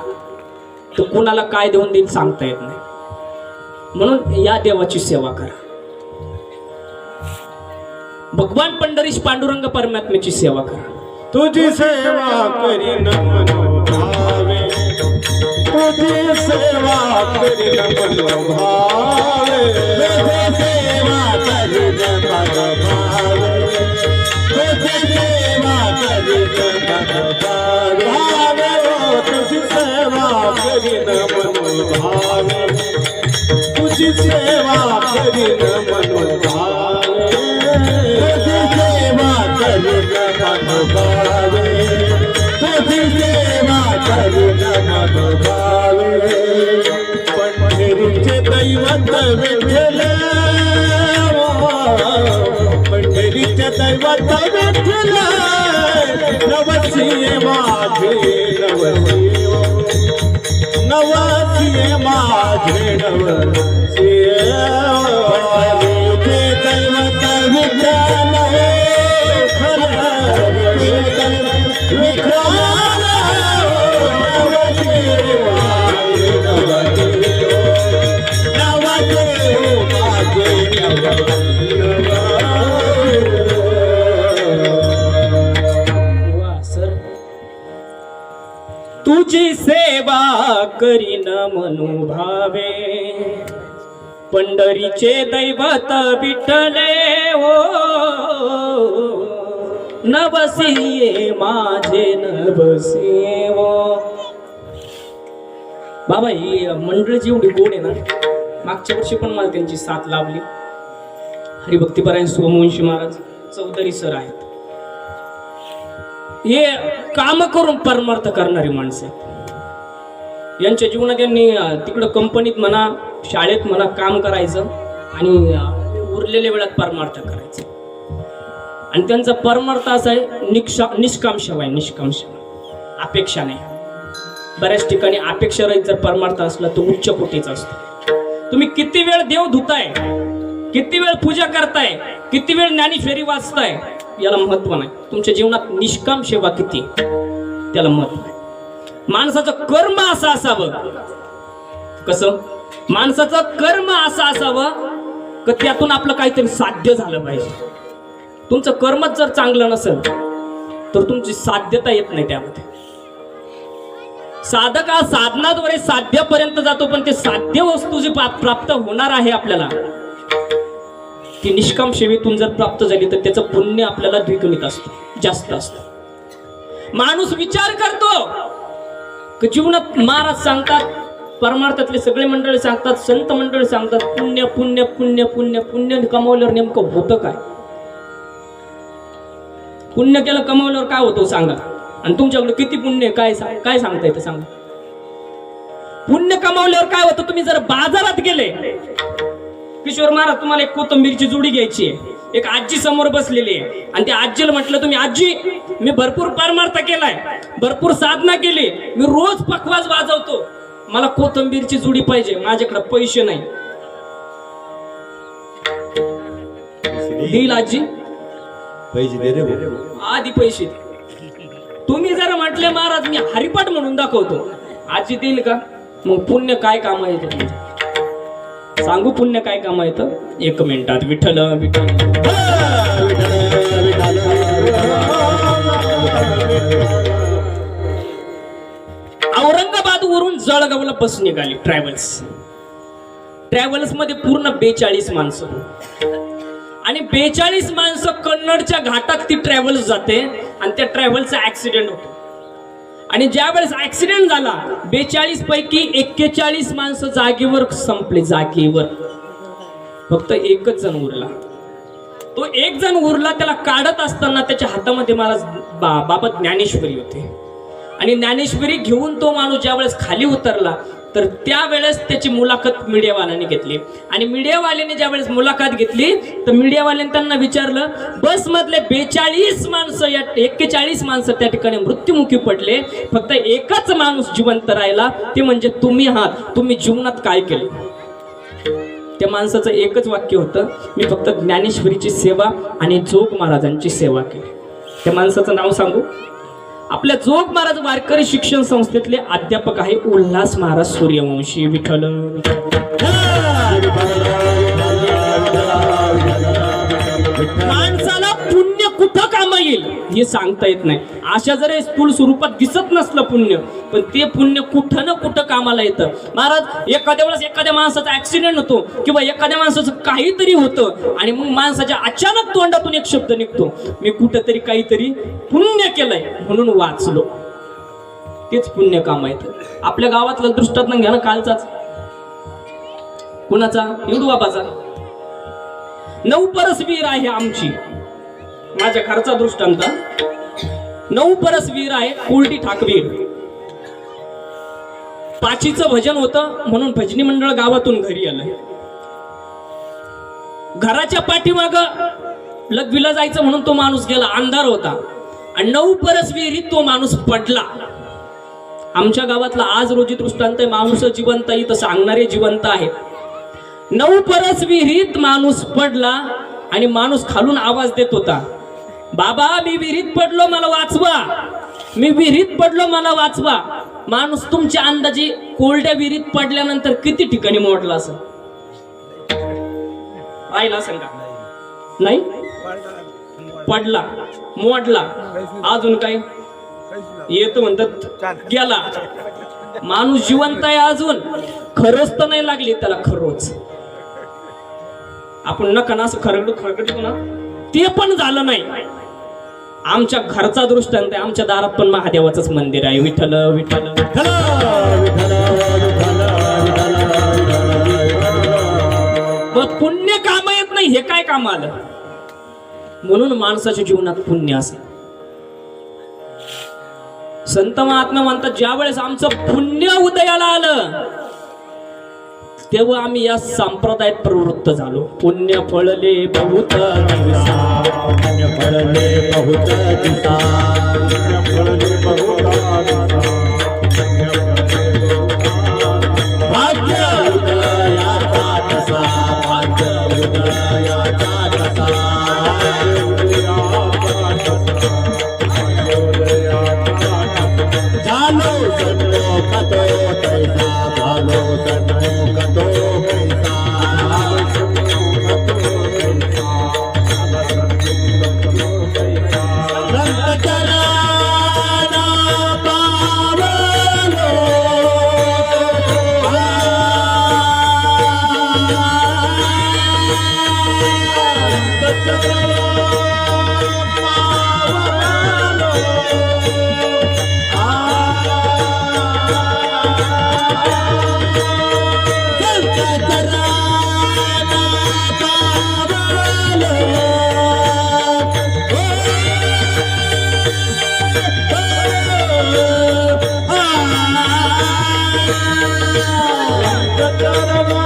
S1: तर कुणाला काय देऊन देईल सांगता येत नाही. म्हणून या देवाची सेवा करा. भगवान पंढरीश पांडुरंग परमात्म्याची सेवा करा.
S2: तुझी सेवा करीन मनोभावे, तुझी सेवा करीन मनोभावे, तुझी सेवा करीन मनोभावे, तुझी सेवा करीन मनोभावे, तुझी सेवा करीन मनोभावे, तुझी सेवा करीन मनोभावे, तुझी सेवा करीन मनोभावे, तुझी सेवा करीन मनोभावे. पंढरीचे दैवत विठ्ठल, पंढरीचे दैवत विठ्ठल, नवसीये माझे नवसीये, नवसीये माझे नवसीये. पंढरीचे दैवत विठ्ठल,
S1: तुझी सेवा करीन मनोभावे, पंढरीचे दैवत विठ्ठले ओ, नवसीये माझे नवसीये ओ. बाबा ही मंडळी जेवढी गोड आहे ना, मागच्या वर्षी पण मला त्यांची साथ लाभली. हरिभक्तीपरायण सोमवंशी महाराज चौधरी सर आहेत. हे काम करून परमार्थ करणारी माणसं आहेत. यांच्या जीवनात यांनी तिकडं कंपनीत म्हणा, शाळेत म्हणा काम करायचं आणि उरलेल्या वेळात परमार्थ करायचं. आणि त्यांचा परमार्थ असा आहे, निष्काम सेवा आहे. निष्काम सेवा, अपेक्षा नाही. बऱ्याच ठिकाणी अपेक्षा रहित जर परमार्थ असला तो उच्च कोटीचा असतो. तुम्ही किती वेळ देव धुताय, किती वेळ पूजा करताय, किती वेळ ज्ञानेश्वरी वाचताय, याला महत्व नाही. तुमच्या जीवनात निष्काम सेवा किती, त्याला महत्व आहे. माणसाचं कर्म असं असावं, कसं माणसाचं कर्म असं असावं की त्यातून आपलं काहीतरी साध्य झालं पाहिजे. तुमचं कर्मच जर चांगलं नसेल तर तुमची साध्यता येत नाही. त्यामध्ये साधक हा साधनाद्वारे साध्यापर्यंत जातो, पण ते साध्य वस्तू जी प्राप्त होणार आहे आपल्याला, ती निष्काम सेवेतून जर प्राप्त झाली तर त्याचं पुण्य आपल्याला द्विगुणित असतं, जास्त असतं. माणूस विचार करतो की जीवनात महाराज सांगतात, परमार्थातले सगळे मंडळी सांगतात, संत मंडळी सांगतात, पुण्य पुण्य पुण्य पुण्य पुण्य कमावल्यावर नेमकं होतं काय? पुण्य केलं कमावल्यावर काय होतं सांगा. आणि तुमच्याकडे किती पुण्य काय सांगता येतं सांगा. पुण्य कमावल्यावर काय होतं? तुम्ही जर बाजारात गेले, किशोर महाराज तुम्हाला एक कोथिंबीरची जुडी घ्यायची आहे, एक आजी समोर बसलेली आहे आणि त्या आजीला म्हटलं तुम्ही, आजी मी भरपूर परमार्थ केलाय, भरपूर साधना केली, मी रोज पखवाज वाजवतो, मला कोथिंबीरची जुडी पाहिजे, माझ्याकडे पैसे नाही. देईल आजी?
S2: पैसे दे रे,
S1: आधी पैसे दे. तुम्ही जर म्हटले महाराज मी हरिपाठ म्हणून दाखवतो, आजी देईल का? मग पुण्य काय काम आहे तुमचं? सांगू पुण्य काय काम येतं? 1 मिनिटात. विठ्ठल विठ्ठल औरंगाबाद वरून जळगावला बस निघाली. ट्रॅव्हल्स मध्ये पूर्ण 42 माणसं आणि 42 माणसं कन्नडच्या घाटात ती ट्रॅव्हल्स जाते आणि त्या ट्रॅव्हल्सचा ऍक्सिडेंट होतो. आणि ज्या वेळेस ऍक्सिडेंट झाला 42 पैकी 41 माणसं जागेवर संपले. जागेवर फक्त एकच जण उरला. तो एक जण उरला, त्याला काढत असताना त्याच्या हातामध्ये महाराज बाबा ज्ञानेश्वरी होते आणि ज्ञानेश्वरी घेऊन तो माणूस ज्या वेळेस खाली उतरला तर त्यावेळेस त्याची मुलाखत मीडियावाल्यांनी घेतली. आणि मीडियावाल्यांनी ज्या वेळेस मुलाखत घेतली तर मीडियावाल्यांनी त्यांना विचारलं, बस मधले 42 माणसं, 41 माणसं त्या ठिकाणी मृत्युमुखी पडले, फक्त एकच माणूस जिवंत राहिला, ते म्हणजे तुम्ही आहात. तुम्ही जीवनात काय केलं? त्या माणसाचं एकच वाक्य होतं, मी फक्त ज्ञानेश्वरीची सेवा आणि जोग महाराजांची सेवा केली. त्या माणसाचं नाव सांगू. आपल्या जोग महाराज वारकरी शिक्षण संस्थेतले अध्यापक आहे उल्हास महाराज सूर्यवंशी. विठ्ठल माणसाला पुण्य कुठं कामा येईल हे सांगता येत नाही. अशा जरी स्थूल स्वरूपात दिसत नसलं पुण्य, पण ते पुण्य कुठं ना कुठं कामाला येतं. महाराज एखाद्या वेळेस एखाद्या माणसाचा ऍक्सिडेंट होतो किंवा एखाद्या माणसाचं काहीतरी होतं आणि मग माणसाच्या अचानक तोंडातून एक शब्द निघतो, मी कुठंतरी काहीतरी पुण्य केलंय म्हणून वाचलो. तेच पुण्य काम येतं. आपल्या गावातलं दृष्टांत घ्या ना, कालचाच कुणाचा, इंदू बाबाचा. 9 परस विहीर आहे आमची, माझ्या घरचा दृष्टांत. 9 परस विहीर आहे, कोरडी ठाकवीर. पाचीचं भजन होतं म्हणून भजनी मंडळ गावातून घरी आलं. घराच्या पाठीमाग लग्वीला जायचं म्हणून तो माणूस गेला, अंधार होता आणि 9 परस विहिरीत तो माणूस पडला. आमच्या गावातला आज रोजी दृष्टांत आहे. माणूस जिवंत आहे इथं सांगणारे जिवंत आहे. 9 परस विहिरीत माणूस पडला आणि माणूस खालून आवाज देत होता, बाबा मी विहिरीत पडलो मला वाचवा, मी विहिरीत पडलो मला वाचवा. माणूस तुमच्या अंदाजे कोरड्या विहिरीत पडल्यानंतर किती ठिकाणी मोडला असं राहिला सांगा? नाही, पडला, मोडला, अजून काय येत म्हणतात गेला. माणूस जिवंत आहे अजून, खरंच तर नाही लागली त्याला खरोच. आपण नका ना असं खरगडतो ना, ते पण झालं नाही. आमच्या घरचा दृष्टांत आहे. आमच्या दारात पण महादेवाचंच मंदिर आहे. विठ्ठल विठ्ठल मग पुण्य काम येत नाही, हे काय काम आलं? म्हणून माणसाच्या जीवनात पुण्य असेल. संत महात्मा म्हणतात ज्या वेळेस आमचं पुण्य उदयाला आलं तेव्हा आम्ही या संप्रदायात प्रवृत्त झालो. पुण्य फळले बहुत दिवसा,
S2: पुण्य फळले बहुत दिवसा, पुण्य फळले बहुत भाग्य उदयाचा तसा, भाग्य उदयाचा तसा, झालो सन्नो कतो तैसा, झालो सन्नो कतो तैसा, संत चरणा पावलो, संत चरणा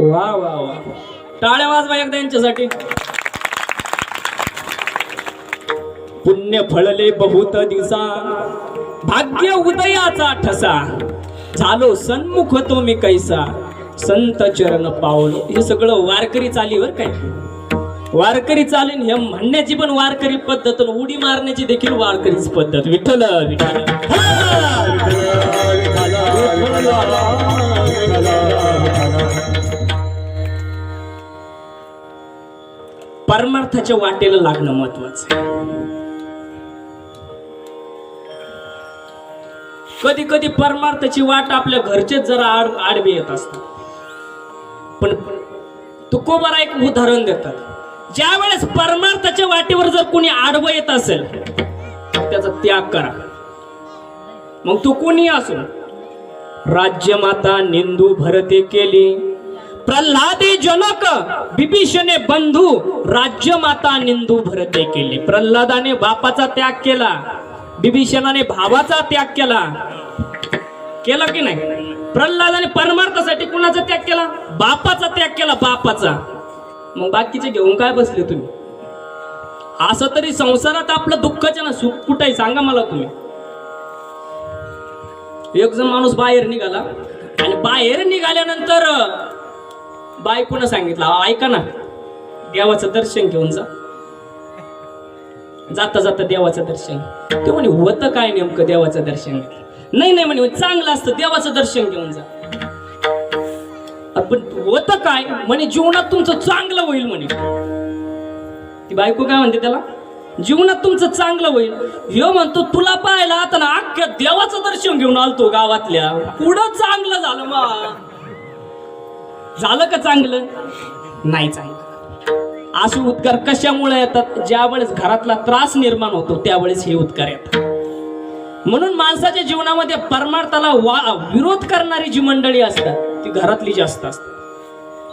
S1: वा वा वा, टाळ्या वाजवा एकदा यांच्यासाठी. पुण्य फळले बहुत दिवसा, भाग्य उदयाचा ठसा, झालो सन्मुख तो मी कैसा. संत चरण पावलो. हे सगळं वारकरी चालीवर काय, वारकरी चालीन हे म्हणण्याची पण वारकरी पद्धत, उडी मारण्याची देखील वारकरीच पद्धत. विठ्ठल विठ्ठल. परमार्थाच्या वाटेला लागणं महत्वाचं आहे. कधी कधी परमार्थाची वाट आपल्या घरचेच जरा आडवी येत असतात. पण तुकोबारा एक उदाहरण देतात. ज्या वेळेस परमार्थाच्या वाटेवर जर कोणी आडवं येत असेल त्याचा त्याग करा. मग तो कोणी असो. राज्यमाता निंदू भरते केली, प्रल्हादे जनक विभीषणे बंधू राज्यमाता निंदू भरते केली. प्रल्हादाने बापाचा त्याग केला, विभीषणाने भावाचा त्याग केला. केला की नाही? प्रल्हादाने परमार्थासाठी कुणाचा त्याग केला? बापाचा त्याग केला, बापाचा. मग बाकीचे घेऊन काय बसले तुम्ही? असं तरी संसारात आपलं दुःखाचं ना सुख कुठे आहे सांगा मला तुम्ही. एक जण माणूस बाहेर निघाला आणि बाहेर निघाल्यानंतर बायकोनं सांगितलं ऐका ना, देवाचं दर्शन घेऊन जा. जाता जाता देवाचं दर्शन. ते म्हणे होतं काय नेमकं देवाचं दर्शन? नाही नाही म्हणे चांगलं असतं देवाचं दर्शन घेऊन जा. पण होतं काय? म्हणे जीवनात तुमचं चांगलं होईल म्हणे. ती बायको काय म्हणते त्याला? जीवनात तुमचं चांगलं होईल. ह्यो म्हणतो तुला पाहायला आता ना अख्ख्या देवाचं दर्शन घेऊन आलतो गावातल्या. पुढं चांगलं झालं मग. झालं का चांगलं? नाही चांगलं. असे उद्गार कशामुळे येतात? ज्या वेळेस घरातला त्रास निर्माण होतो त्यावेळेस हे उद्गार येतात. म्हणून माणसाच्या जीवनामध्ये परमार्थाला विरोध करणारी जी मंडळी असतात ती घरातली जास्त असतात.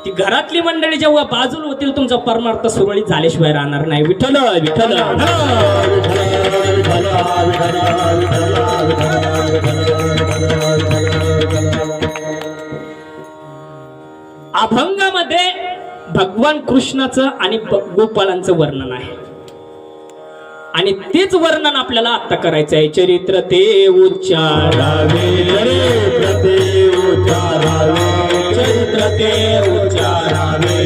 S1: ती घरातली मंडळी जेव्हा बाजूला होतील तुमचा परमार्थ सुरळीत झाल्याशिवाय राहणार नाही. विठ्ठल विठ्ठल. अभंगामध्ये भगवान कृष्णाचं आणि गोपाळांचं वर्णन आहे आणि तेच वर्णन आपल्याला आता करायचं आहे. चरित्र ते उच्चारावे, चरित्र ते उच्चारावे, चरित्र ते उच्चारावे.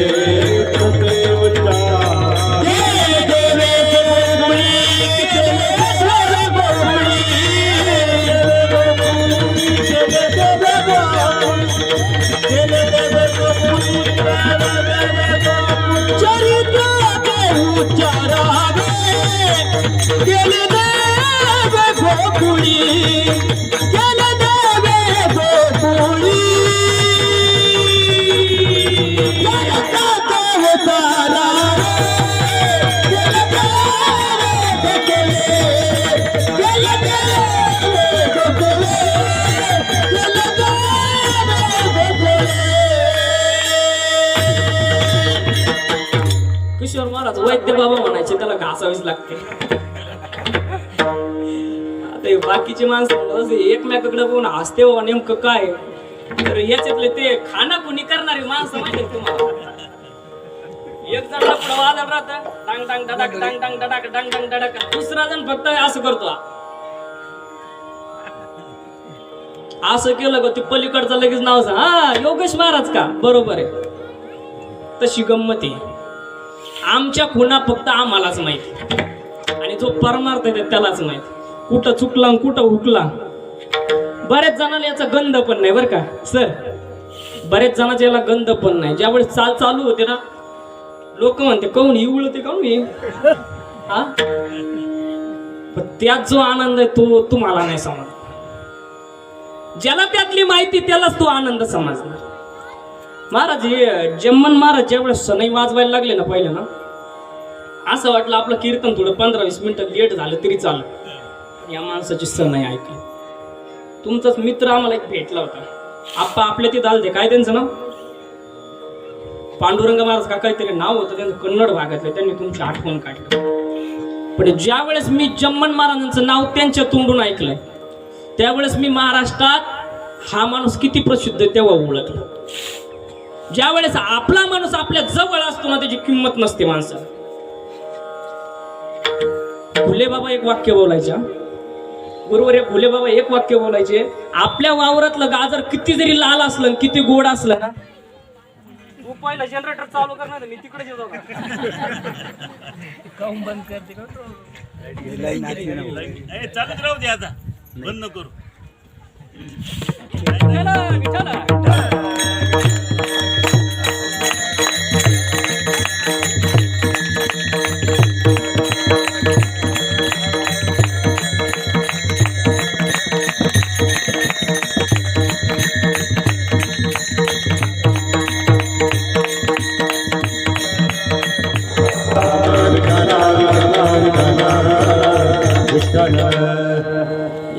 S1: किशोर महाराज वैद्य बाबा म्हणायचे, त्याला घासावीच लागते. आता बाकीची माणसं एकमेकाकडे बघून हसते हो. नेमकं काय तर याच्यातले ते खाना कुणी करणारी माणसं माहिती तुम्हाला. एक जण पुढे वाजत राहत डांग डांग डडाक डांग डांग डडाक डांग डांग डडाक. दुसरा जण फक्त असं करतो. असं केलं का ते पलीकडचं लगेच नाव सांग. हा योगेश महाराज का? बरोबर आहे. तशी गंमत आहे. आमच्या खुणा फक्त आम्हालाच माहिती आणि जो परमार्थ आहे त्यालाच माहिती. कुठं चुकला कुठं हुकला. बऱ्याच जणांना याचा गंध पण नाही बरं का सर. बऱ्याच जणांच्या याला गंध पण नाही. ज्यावेळेस चालू होते ना लोक म्हणते काऊन ही उळते काऊन ही. हा पण त्यात जो आनंद आहे तो तुम्हाला नाही समजला. ज्याला त्यातली माहिती त्यालाच तो आनंद समजणार. महाराज हे जम्मन महाराज ज्यावेळेस सनई वाजवायला लागले ना पहिले ना असं वाटलं आपलं कीर्तन थोडं 15-20 मिनिटं लेट झालं तरी चाललं. या माणसाची सनई ऐकली. तुमचाच मित्र आम्हाला एक भेटला होता. आप्पा आपल्या तिथं आलते. काय त्यांचं नाव? पांडुरंग महाराज का काहीतरी नाव होतं त्यांचं. कन्नड भागातलं. त्यांनी तुमची आठवण काढली. पण ज्या वेळेस मी जम्मन महाराजांचं नाव त्यांच्या तोंडून ऐकलंय त्यावेळेस मी महाराष्ट्रात हा माणूस किती प्रसिद्ध आहे तेव्हा ओळखलं. ज्या वेळेस आपला माणूस आपल्या जवळ असतो ना त्याची किंमत नसते माणसाला. फुले बाबा एक वाक्य बोलायच्या. बरोबर आहे. फुले बाबा एक वाक्य बोलायचे. आपल्या वावरातलं गाजर किती जरी लाल असलं किती गोड असलं ना तू पहिला जनरेटर चालू कर ना मी तिकडे येतो का काऊन बंद करते का
S3: चालूच राहू दे आता बंद नको करू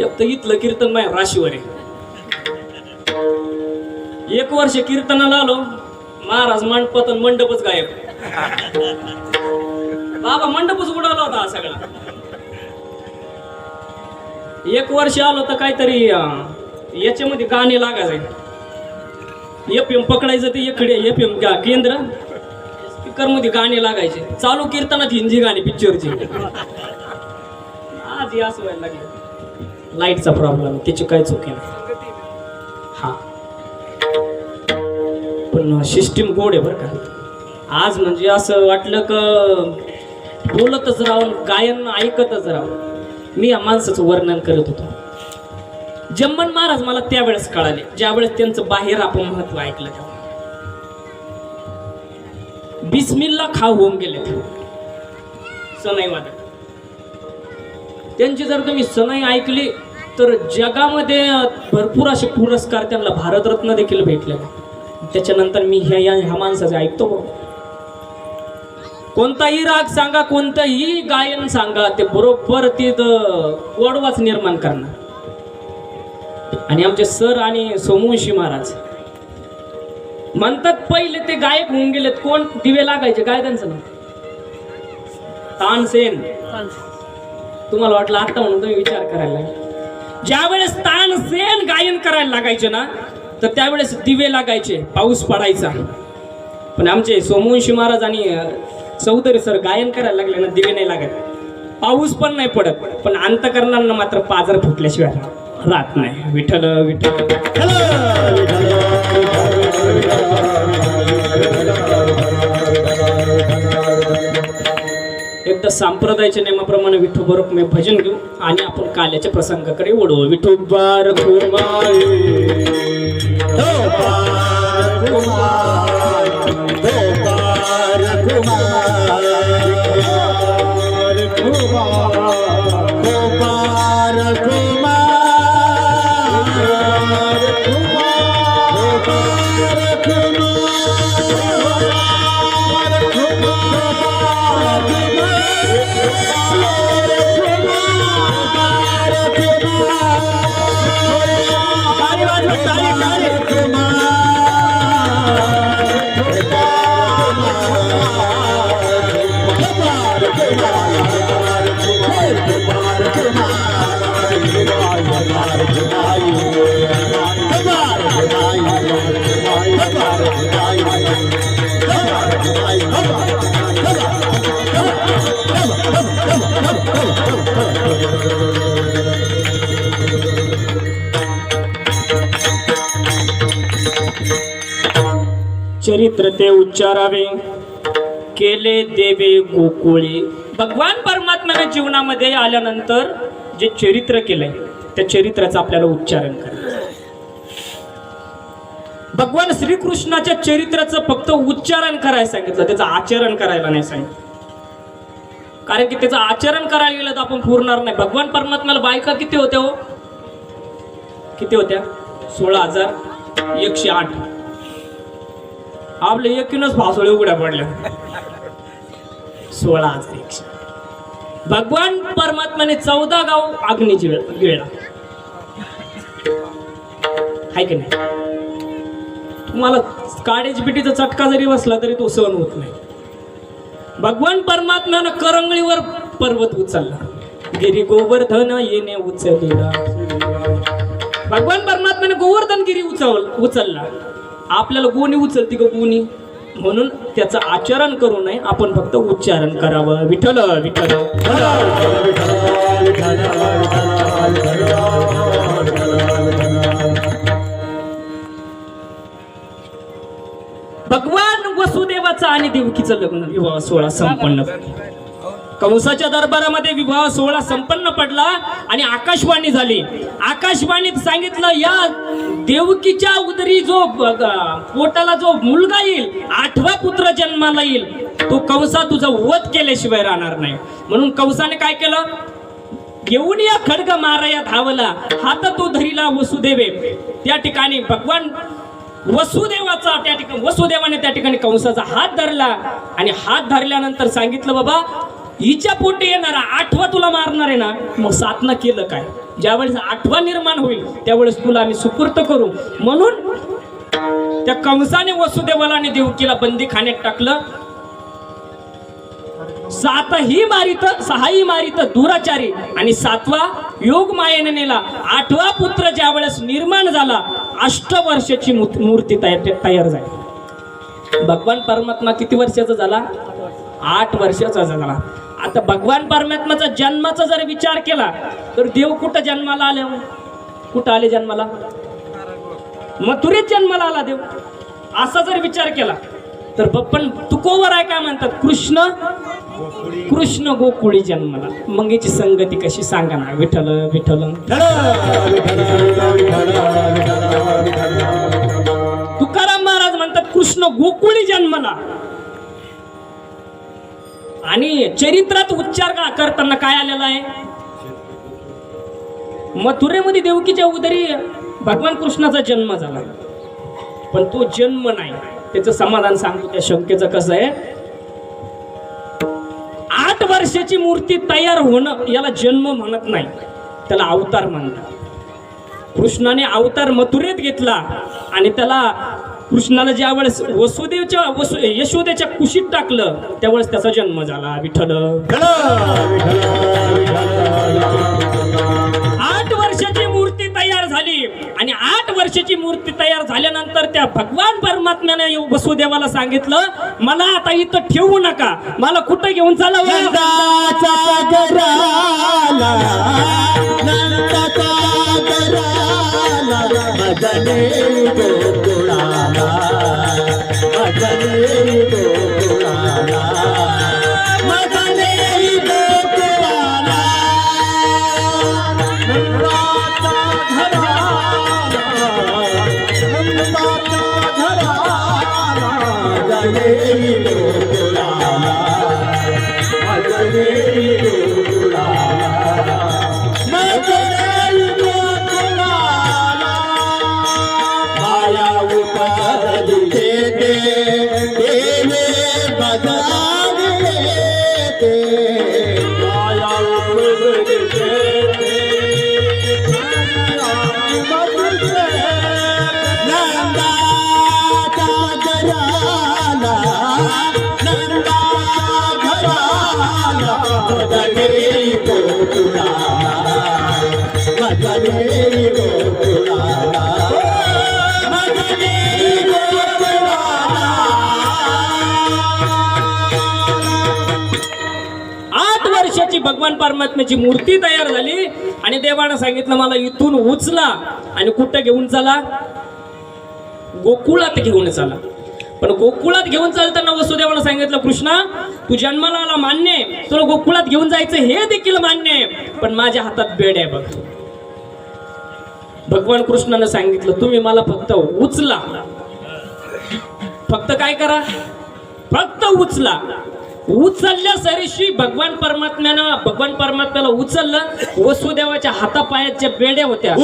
S1: एक तर इथलं कीर्तन माझ्या राशीवर आहे. एक वर्ष कीर्तनाला आलो महाराज मंडपात आणि मंडपच गायब. बाबा मंडपच उडाला होता हा सगळा. एक वर्ष आलो तर काहीतरी याच्यामध्ये गाणे लागायचे. एफएम पकडायचं ते इकडे एफएम केंद्र स्पीकर मध्ये गाणे लागायचे. चालू कीर्तनात हिंदी गाणी पिक्चरची. आज असं व्हायला लागलं. लाईटचा प्रॉब्लेम त्याची काय चुकी नाही. हा पण सिस्टीम गोड आहे बरं का. आज म्हणजे असं वाटलं का बोलतच राहून गायन ऐकतच राहून. मी या माणसाचं वर्णन करत होतो. जम्मन महाराज मला त्यावेळेस कळाले ज्यावेळेस त्यांचं बाहेर आपण महत्व ऐकलं तेव्हा. बिस्मिल्ला खा होऊन गेले सनई वादक. त्यांची जर तुम्ही सनई ऐकली तर जगामध्ये भरपूर असे पुरस्कार त्यांना भारतरत्न देखील भेटले. त्याच्यानंतर मी ह्या माणसाचे ऐकतो. कोणताही राग सांगा कोणतंही गायन सांगा ते बरोबर तिथं गोडवाच निर्माण करणार. आणि आमचे सर आणि सोमवंशी महाराज म्हणतात पहिले ते गायक होऊन गेलेत. कोण दिवे लागायचे काय त्यांचं नाव तानसेन. तुम्हाला वाटलं आता म्हणून तुम्ही विचार करायला लागले. ज्यावेळेस तानसेन गायन करायला लागायचे ना तर त्यावेळेस दिवे लागायचे पाऊस पडायचा. पण आमचे सोमवंशी महाराज आणि चौधरी सर गायन करायला लागले ना दिवे नाही लागत पाऊस पण नाही पडत. पण अंतकरणांना मात्र पाजर फुटल्याशिवाय राहत नाही. विठ्ठल विठ्ठल एकदा संप्रदायाच्या नियमाप्रमाणे विठोबरोबर मी भजन घेऊ आणि आपण काल्याच्या प्रसंगाकडे ओढू. विठोबार चरित्र ते उच्चारावे केले देवे गोकुळी. भगवान परमात्म्याने जीवनामध्ये आल्यानंतर जे चरित्र केलंय त्या चरित्राचं आपल्याला उच्चारण करायचं. भगवान श्रीकृष्णाच्या चरित्राचं फक्त उच्चारण करायला सांगितलं त्याचं आचरण करायला नाही सांगितलं. कारण की त्याचं आचरण करायला गेलं तर आपण पुरणार नाही. भगवान परमात्म्याला बायका किती होत्या हो? किती होत्या? 16,108. आपले एकूणच फासोळे उघड्या पडल्या. 16,108. भगवान परमात्म्याने 14 गाव अग्नी गिळला. हाय की नाही? तुम्हाला काळेज पिटीचा चटका जरी बसला तरी तो सहन होत नाही. भगवान परमात्म्यानं करंगळीवर पर्वत उचलला. गिरी गोवर्धन येणे उचलला. भगवान परमात्म्याने गोवर्धनगिरी उचलला. आपल्याला गोणी उचलती का गोणी? म्हणून त्याचं आचरण करू नये आपण फक्त उच्चारण करावं. विठ्ठल विठ्ठल भगवान वसुदेवाचा आणि देवकीचं लग्न विवाह सोहळा संपन्न. कंसाच्या दरबारामध्ये विवाह सोहळा संपन्न पडला आणि आकाशवाणी झाली. आकाशवाणीत सांगितलं, या देवकीच्या उदरी जो पोटाला जो मुलगा येईल, 8वा पुत्र जन्माला येईल, तो कंसा तुझा वध केल्याशिवाय राहणार नाही. म्हणून कंसाने काय केलं, घेऊन या खड्ग मारया धावला, हात तो धरिला वसुदेवे. त्या ठिकाणी भगवान वसुदेवाचा वसुदेवाने त्या ठिकाणी कंसाचा हात धरला आणि हात धरल्यानंतर सांगितलं, बाबा हिच्या पोटी येणारा 8वा तुला मारणार आहे ना, मग 7नं केलं काय, ज्यावेळेस 8वा निर्माण होईल त्यावेळेस तुला आम्ही सुपूर्त करू. म्हणून त्या कंसाने वसुदेवाला आणि देवकीला बंदीखान्यात टाकलं. 7ही मारित 6ही मारित दुराचारी आणि 7वा योग मायेने नेला. 8वा पुत्र ज्या वेळेस निर्माण झाला, 8 वर्षाची मूर्ती तयार झाली. भगवान परमात्मा किती वर्षाचा झाला, 8 वर्षाचा झाला. आता भगवान परमात्माचा जन्माचा जर विचार केला तर देव कुठं जन्माला आले, कुठं आले जन्माला, मथुरेत जन्माला आला देव. असा जर विचार केला तर पण तुकोवर आहे काय म्हणतात, कृष्ण गोकुळी जन्माला. मग याची संगती कशी सांगा ना, विठ्ठल विठ्ठल. तुकाराम महाराज म्हणतात कृष्ण गोकुळी जन्माला. आणि चरित्रात उच्चार करताना काय आलेला आहे, मथुरेमध्ये देवकीच्या उदरी भगवान कृष्णाचा जन्म झाला. पण तो जन्म नाही, त्याचं समाधान सांगतो त्या शंकेचं कसं आहे. 8 वर्षाची मूर्ती तयार होणं याला जन्म म्हणत नाही, त्याला अवतार म्हणतात. कृष्णाने अवतार मथुरेत घेतला आणि त्याला कृष्णाला ज्या वेळेस यशोदेच्या कुशीत टाकलं त्यावेळेस त्याचा जन्म झाला. विठ्ठल. 8 वर्षाची मूर्ती तयार झाली आणि 8 वर्षाची मूर्ती तयार झाल्यानंतर त्या भगवान परमात्म्याने वसुदेवाला सांगितलं, मला आता इथं ठेवू नका, मला कुठं घेऊन चालव. भगवान परमात्म्याची मूर्ती तयार झाली आणि देवानं सांगितलं, मला इथून उचला आणि कुठं घेऊन चला, गोकुळात घेऊन चला. पण गोकुळात घेऊन चालताना वसुदेवानं सांगितलं, कृष्णा तू जन्माला आला मान्य आहे, तुला गोकुळात घेऊन जायचं हे देखील मान्य आहे, पण माझ्या हातात बेड आहे बघ. भगवान कृष्णानं सांगितलं, तुम्ही मला फक्त उचला, फक्त काय करा, फक्त उचला. उचलल्या सरीशी भगवान परमात्म्याला उचललं. वसुदेवाच्या हातापायाच्या बेड्या होत्या.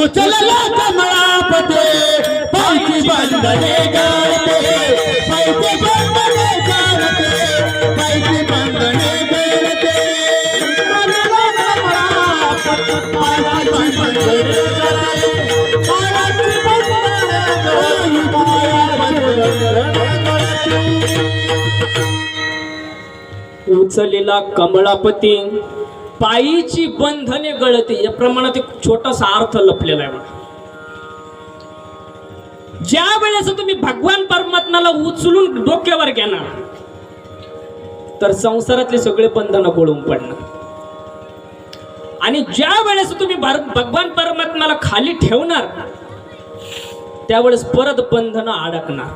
S1: उचलेला कमळापती पायीची बंधने गळती, या प्रमाणात एक छोटासा अर्थ लपलेला आहे बघा. ज्या वेळेस तुम्ही भगवान परमात्म्याला उचलून डोक्यावर घेणार तर संसारातले सगळे बंधन गळून पडणार, आणि ज्या वेळेस तुम्ही भगवान परमात्म्याला खाली ठेवणार त्यावेळेस परत बंधन अडकणार.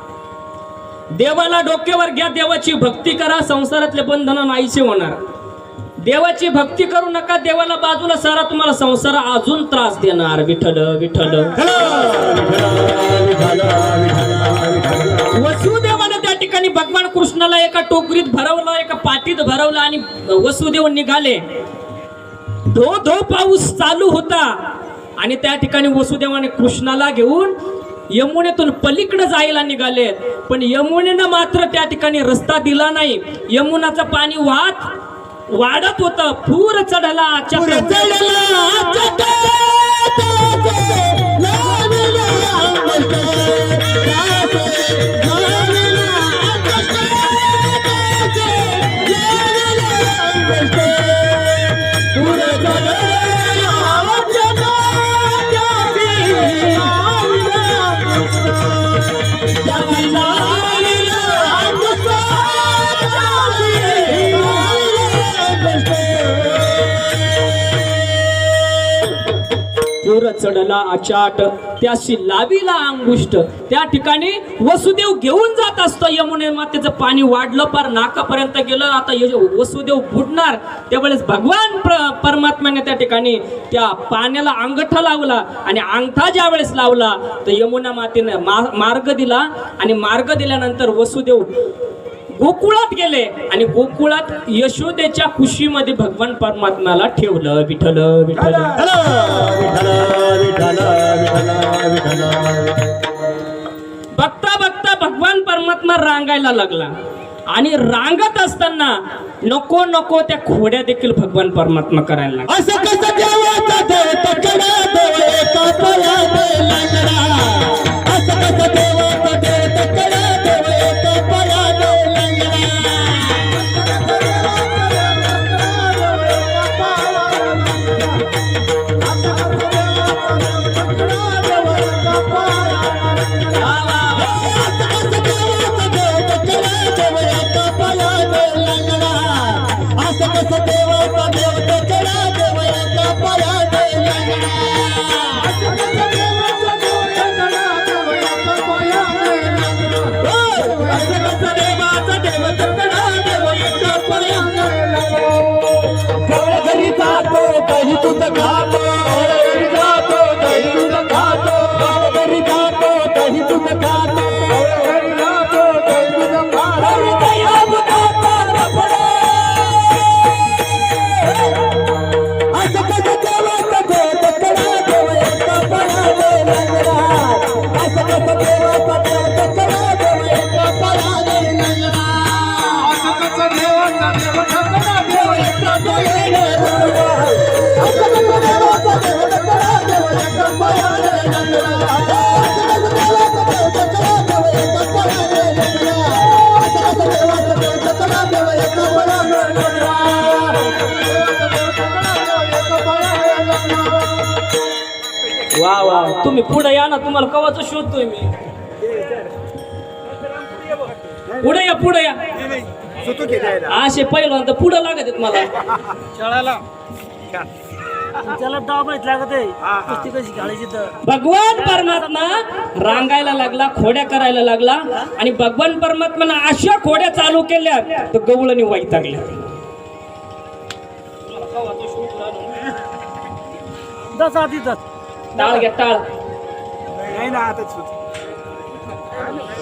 S1: देवाला डोक्यावर घ्या, देवाची भक्ती करा, संसारातले बंधन नाहीसे होणार. देवाची भक्ती करू नका, देवाला बाजूला सारा, तुम्हाला संसार अजून त्रास देणार. विठ्ठल विठ्ठल. वसुदेवानं त्या ठिकाणी भगवान कृष्णाला एका टोकरीत भरवलं, एका पाटीत भरवलं आणि वसुदेव निघाले. धो धो पाऊस चालू होता आणि त्या ठिकाणी वसुदेवाने कृष्णाला घेऊन यमुनेतून पलीकडे जायला निघालेत. पण यमुनेनं मात्र त्या ठिकाणी रस्ता दिला नाही. यमुनाचं पाणी वाढत होतं. पूर चढला पूर चढला अचाट, त्याशी लाविला अंगुष्ट. त्या ठिकाणी वसुदेव घेऊन जात असतो. यमुने मातेचं पाणी वाढलं, पार नाकापर्यंत गेलं. आता वसुदेव बुडणार. त्यावेळेस भगवान परमात्म्याने त्या ठिकाणी त्या पाण्याला अंगठा लावला आणि अंगठा ज्या वेळेस लावला तर यमुना मातेने मार्ग दिला. आणि मार्ग दिल्यानंतर वसुदेव गोकुळात गेले आणि गोकुळात यशोदेच्या कुशीमध्ये भगवान परमात्म्याला ठेवलं. विठ्ठल विठ्ठल. बघता बघता भगवान परमात्मा रांगायला लागला आणि रांगत असताना नको नको त्या खोड्या देखील भगवान परमात्मा करायला लागला.
S2: असं कसं देवाचा देव तकडा देव एका पायाने लागला. असं कसं देवाचा देव तकडा देव एका पायाने
S1: वा वा. तुम्ही पुढे या ना, तुम्हाला कवाच शोधतोय मी. पुढे या, पुढे या. असे पहिलं तर पुढे लागत आहेत मला.
S4: त्याला दाबायच लागत आहे. कुस्ती कशी घालायची तर
S1: भगवान परमात्मा रांगायला लागला, खोड्या करायला लागला आणि भगवान परमात्मानं अशा खोड्या चालू केल्या तर गवळणी वैतागल्या.
S4: दस आधी दस
S1: टाळ घ्या, टाळ.
S4: नाही ना आता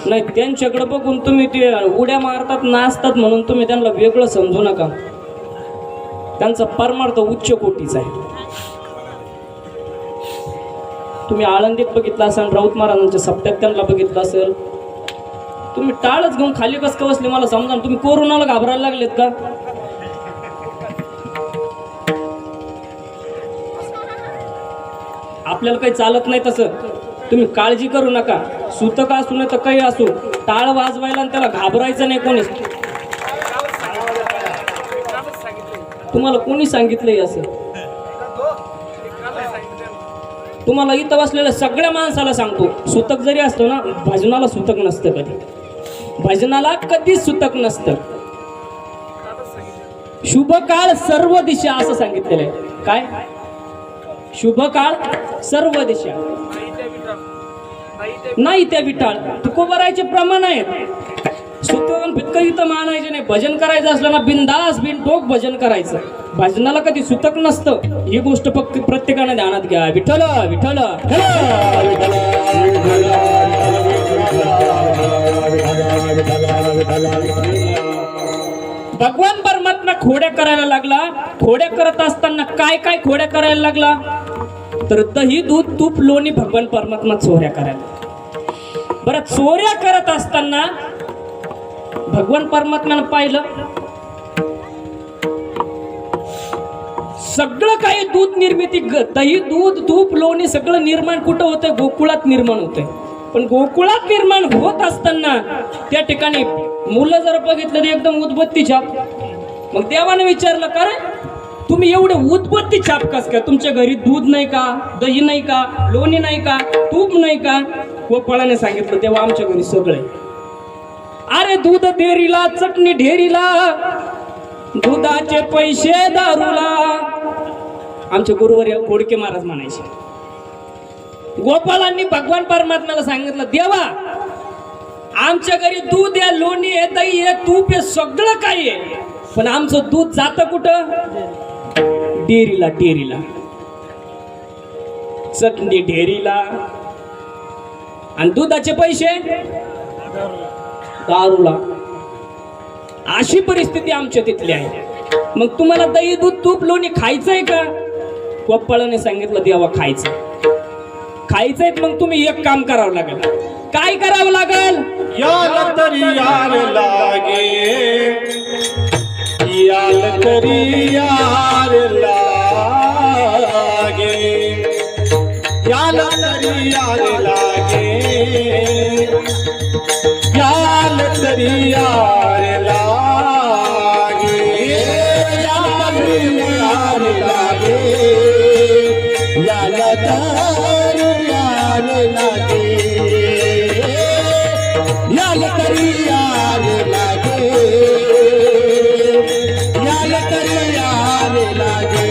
S1: नाही, त्यांच्याकडे बघून तुम्ही ते उड्या मारतात, नाचतात म्हणून तुम्ही त्यांना वेगळं समजू नका. त्यांचा परमार्थ उच्च कोटीचा आहे. तुम्ही आळंदीत बघितलं असेल, राऊत महाराजांच्या सप्त्यात त्यांना बघितलं असेल. तुम्ही टाळच घेऊन खाली कस का बसले मला समजा. तुम्ही कोरोनाला घाबरायला लागलेत का? आपल्याला काही चालत नाही तसं. तुम्ही काळजी करू नका. सुतक असू नये तर काही असू, टाळ वाजवायला आणि त्याला घाबरायचं नाही कोणीच. तुम्हाला कोणी सांगितलंय असं? तुम्हाला इथं बसलेल्या सगळ्या माणसाला सांगतो, सुतक जरी असतो ना, भजनाला सुतक नसतं कधी. भजनाला कधीच सुतक नसतं. शुभ काळ सर्व दिशा असं सांगितलेलं आहे. काय? शुभ काळ सर्व दिशा. नाही त्या विठाळ तुकोबरायचे प्रमाण आहेत. सुतक इथं मानायचे नाही. भजन करायचं असलं ना बिनदास बिनटोक भजन करायचं. भजनाला कधी सुतक नसतं. ही गोष्ट प्रत्येकाने ध्यानात घ्या. विठ्ठल विठ्ठल भगवान परमात्मा खोड्या करायला लागला. खोड्या करत असताना काय काय खोड्या करायला लागला तर दही दूध तूप लोणी भगवान परमात्मा चोऱ्या करायला. बरं चोऱ्या करत असताना भगवान परमात्म्यानं पाहिलं सगळं काही दूध निर्मिती दही दूध तूप लोणी सगळं निर्माण कुठं होतंय? गोकुळात निर्माण होतंय. पण गोकुळात निर्माण होत असताना त्या ठिकाणी मुलं जर बघितलं तर एकदम उदबत्ती छाप. मग देवाने विचारलं का रे तुम्ही एवढे उदबत्ती छाप कस काय? तुमच्या घरी दूध नाही का? दही नाही का? लोणी नाही का? तूप नाही का? गोपाळाने सांगितलं तेव्हा आमच्या घरी सगळे. अरे दूध डेअरीला चटणी ढेरीला दुधाचे पैसे दारूला. आमचे गुरुवर खोडके महाराज म्हणायचे. गोपाळांनी भगवान परमात्म्याला सांगितलं देवा आमच्या घरी दूध आहे लोणी आहे दही आहे तूप आहे सगळं काही आहे पण आमचं दूध जातं कुठं? डेअरीला. डेअरीला चटणी डेअरीला आणि दुधाचे पैसे दारूला. अशी परिस्थिती आमच्या तिथली आहे. मग तुम्हाला दही दूध तूप लोणी खायचंय का? गोपाळाने सांगितलं देवा खायचं. खायचंय मग तुम्ही एक काम करावं लागेल. काय करावं लागेल?
S2: याल तरी यार लागे याल तरी यार लागे याल तरी यार लागे याल तरी यार लागे याल तरी यार लागे याल तरी यार लागे याल तरी यार लागे याल तरी यार लागे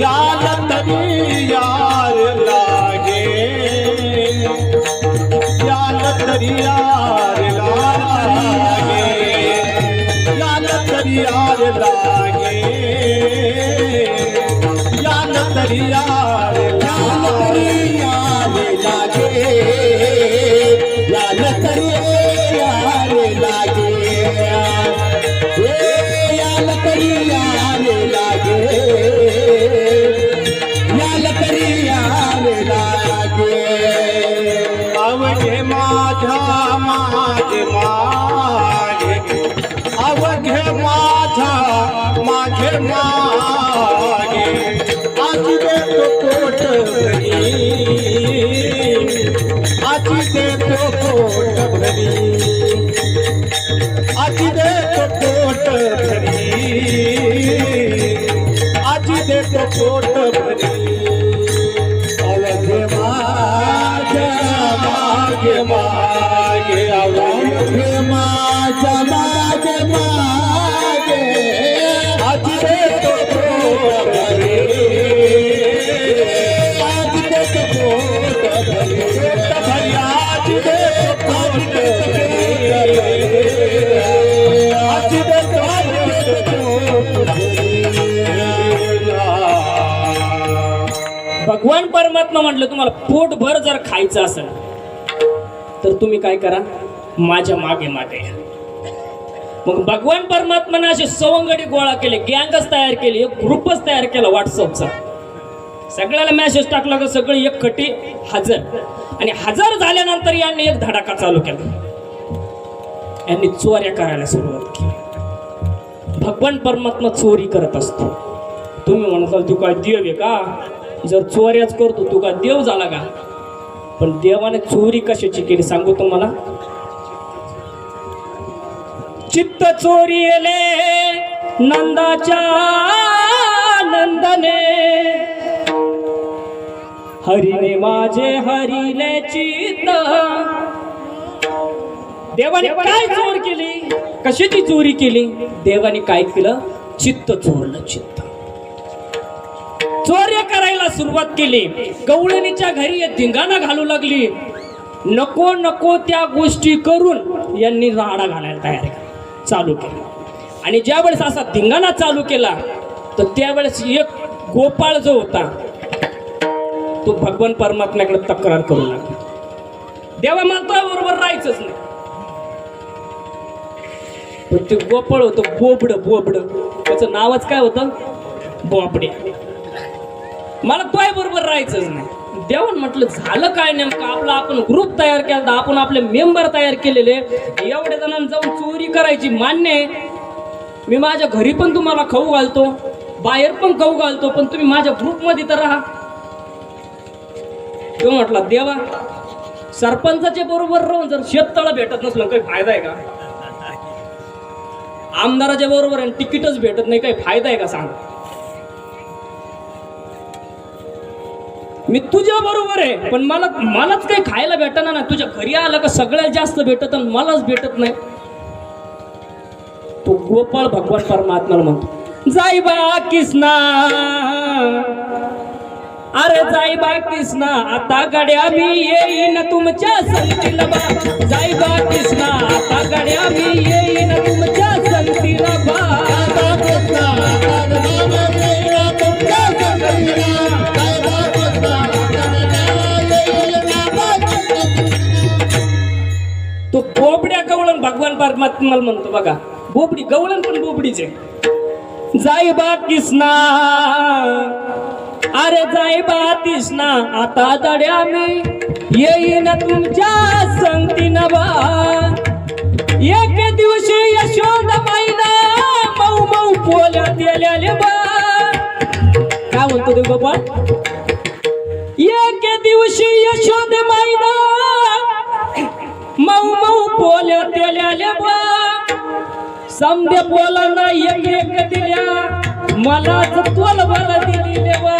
S2: याल तरी यार लागे याल तरी यार लागे याल तरी यार लागे याल तरी यार लागे याल तरी यार लागे याल तरी यार लागे याल तरी यार लागे अवघे माझा मागे मागे अवघे माझा मागे मागे आज देतो पोट भरी आज देतो पोट भरी आज देतो पोट भरी आज देतो पोट भरी अवघे माझा मागे मागे अवघे माझा मागे मागे आज देतो पोट भरी आज देतो पोट भरी आज देतो पोट
S1: भगवान परमात्मा म्हटलं तुम्हाला पोटभर जर खायचं असेल तर तुम्ही काय करा माझ्या मागे मागे. मग भगवान परमात्माने असे सवंगडी गोळा केले गँगच तयार केली एक ग्रुपच तयार केला व्हॉट्सअपचा. सगळ्याला मेसेज टाकला का सगळे एक खटी हजर. आणि हजर झाल्यानंतर यांनी एक धडाका चालू केला. यांनी चोऱ्या करायला सुरुवात केली. भगवान परमात्मा चोरी करत असतो. तुम्ही म्हणताल तू काय देव आहे का? जर चोऱ्याच करतो तू काय देव झाला का? पण देवाने चोरी कशाची केली सांगू तुम्हाला. चित्त चोरी येले नंदाच्या नंदने हरिने माझे हरिले चित्त. देवाने काय चोर केली? कशाची चोरी केली? देवाने काय केलं? चित्त चोरलं. चित्त चोऱ्या करायला सुरुवात केली. गवळणीच्या घरी धिंगाणा घालू लागली. नको नको त्या गोष्टी करून यांनी राडा घालायला तयार चालू केला. आणि ज्या वेळेस असा धिंगाणा चालू केला तर त्यावेळेस एक गोपाळ जो होता तो भगवान परमात्म्याकडे तक्रार करू लागला. देवा मला तुझ्या बरोबर राहायचंच नाही. पण ते गोपाळ होतं बोबड बोबड, त्याचं नावच काय होतं बोबड्या. मला तुझ्या बरोबर राहायचंच नाही. देवान म्हटलं झालं काय नेमकं, आपला आपण ग्रुप तयार केला, आपण आपले मेंबर तयार केलेले, एवढ्या जणांना जाऊन चोरी करायची मान्य आहे. मी माझ्या घरी पण तुम्हाला खाऊ घालतो, बाहेर पण खाऊ घालतो, पण तुम्ही माझ्या ग्रुपमध्ये तर राहा. तो म्हटला देवा सरपंचाच्या बरोबर राहून जर शेततळं भेटत नसलं काही फायदा आहे का? आमदाराच्या बरोबर आणि तिकीटच भेटत नाही, काही फायदा आहे का सांग? मी तुझ्या बरोबर आहे पण मलाच काही खायला भेटणार ना. तुझ्या घरी आलं का सगळ्यात जास्त भेटत आणि मलाच भेटत नाही. तो गोपाळ भगवान परमात्म्याला म्हणतो जाई बा कृष्णा, अरे जाई बा कृष्णा आता गड्या मी येईन तुमच्या संगतीला बा. जाई बा कृष्णा आता गड्या मी येईन तुमच्या संगतीला बा. तो बोबड्या गवळण भगवान परमात्म्याला म्हणतो बघा, बोबडी गवळण पण बोबडीच आहे. जाई बा कृष्णा, अरे जाई बा कृष्णा आता दड्या मी येईन तुमच्या संगतीनं बा. एक दिवशी यशोदा माईना मऊ मऊ पोल्यात गेल्याले बा. काय म्हणतो ते गोपाळ? एक दिवशी यशोदा माईना मऊ मऊ पोल्यात गेल्याले बा. समद्या पोलांना एक एक दिल्या, मलाच तोल मला दिली देवा.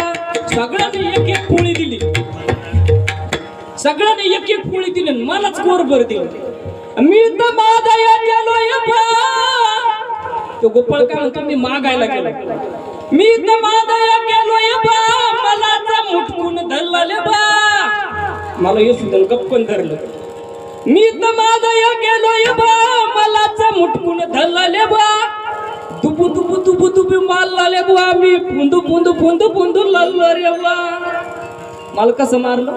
S1: सगळ्यांनी एक एक पोळी दिली, सगळ्यांनी एक एक पोळी दिली, मलाच गोरभर दिली. मी तर मागायला गेलोय बा. तो गोपाळ काय म्हणतो मी मागायला गेलो. मी तर मागायला गेलोय बा, मलाच मुटकून धरले बा. मला येशूदन गप्पन धरलं. मी तर मागायला गेलोय बा, मलाच मुटकून धरले बा. दुबू दुबू दुबू दुबू मारलाले बुवा. मी पुंदू पुंदू पुंदू पुंदू लल्लो रे बा. मला कसं मारलं?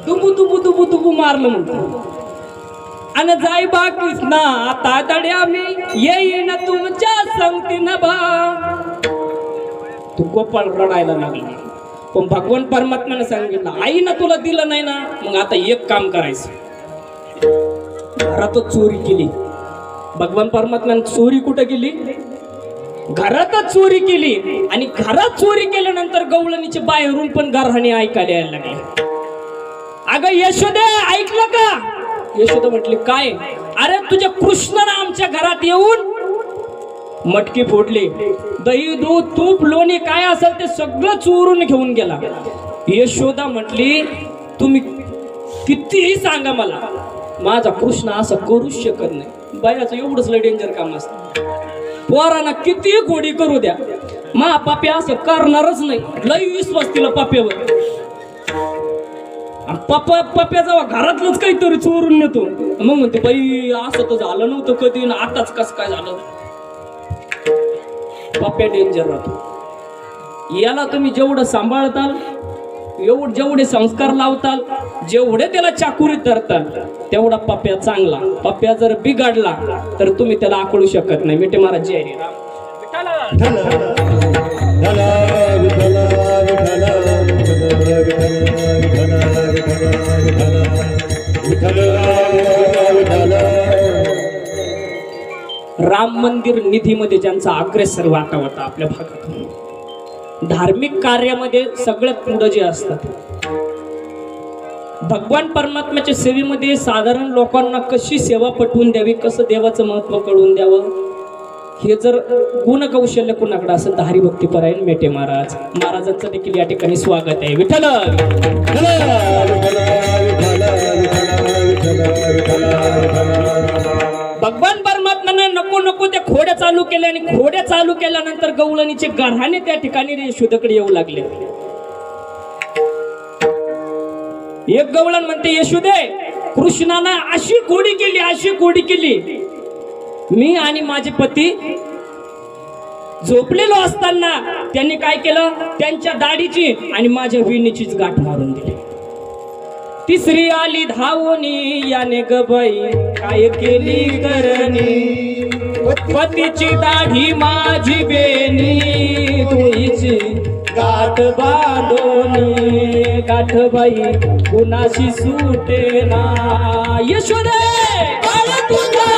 S1: दुबू दुबू दुबू दुबू मारलं म्हणतो. आणि जाई बा कृष्णा आता दड्या मी येईन तुमच्या संगतीनं बा. तू गोपाळ रडायला लागला. पण भगवान परमात्म्याने सांगितलं आईनं तुला दिलं नाही ना, मग आता एक काम करायचं. घरातच चोरी केली. भगवान परमात्म्याने चोरी कुठं केली? घरातच चोरी केली. आणि घरात चोरी केल्यानंतर गवळणीचे बाहेरून पण गारहाणे ऐकायला यायला लागले. अगं यशोदे ऐकलं का? यशोदा म्हटली काय? अरे तुझ्या कृष्णानं आमच्या घरात येऊन मटकी फोडली, दही दूध तूप लोणी काय असेल ते सगळं चोरून घेऊन गेला. यशोदा म्हटली तुम्ही कितीही सांगा मला, माझा कृष्ण असं करूच शकत नाही. बायाचं एवढंच लय डेंजर काम असतं. पोरांना किती गोडी करू द्या, मा पाप्या असं करणारच नाही. लय विश्वास तिला पाप्यावर. पप्प्या जेव्हा घरातलंच काहीतरी चोरून नेतो मग म्हणते बाई असं तर झालं नव्हतं कधी ना आताच कस काय झालं. पप्प्या डेंजर राहतो. याला तुम्ही जेवढं सांभाळताल, जेवढे संस्कार लावताल, जेवढे त्याला चाकुरीत धरताल तेवढा पप्प्या चांगला. पप्प्या जर बिघडला तर तुम्ही त्याला आकळू शकत नाही. मिठे महाराज जय हरी राम. राम मंदिर निधीमध्ये ज्यांचा अग्रेसर वाटा होता आपल्या भागातून, धार्मिक कार्यामध्ये सगळ्यात पुढे जे असतात, भगवान परमात्म्याच्या सेवेमध्ये साधारण लोकांना कशी सेवा पटवून द्यावी, कसं देवाचं महत्व कळून द्यावं, हे जर गुणकौशल्य कुणाकडे असेल तर हरिभक्तीपरायण मेटे महाराज महाराजांचं देखील या ठिकाणी स्वागत आहे. विठ्ठल भगवान परमात्म्याने नको नको त्या खोड्या चालू केल्या आणि खोड्या चालू केल्यानंतर गवळणीचे गाढाणे त्या ठिकाणी यशोदेकडे येऊ लागले. एक गवळण म्हणते यशोदे कृष्णानं अशी खोडी केली मी आणि माझे पती झोपलेलो असताना त्यांनी काय केलं, त्यांच्या दाढीची आणि माझ्या विणीचीच गाठ मारून दिली. तिसरी आली धावणी याने ग बाई काय केली करणी, पतीची दाढी माझी बेनी तुझी गाठ बांधोनी, गाठ बाई कुणाशी सुटे ना. यशोदे बाळा तुझा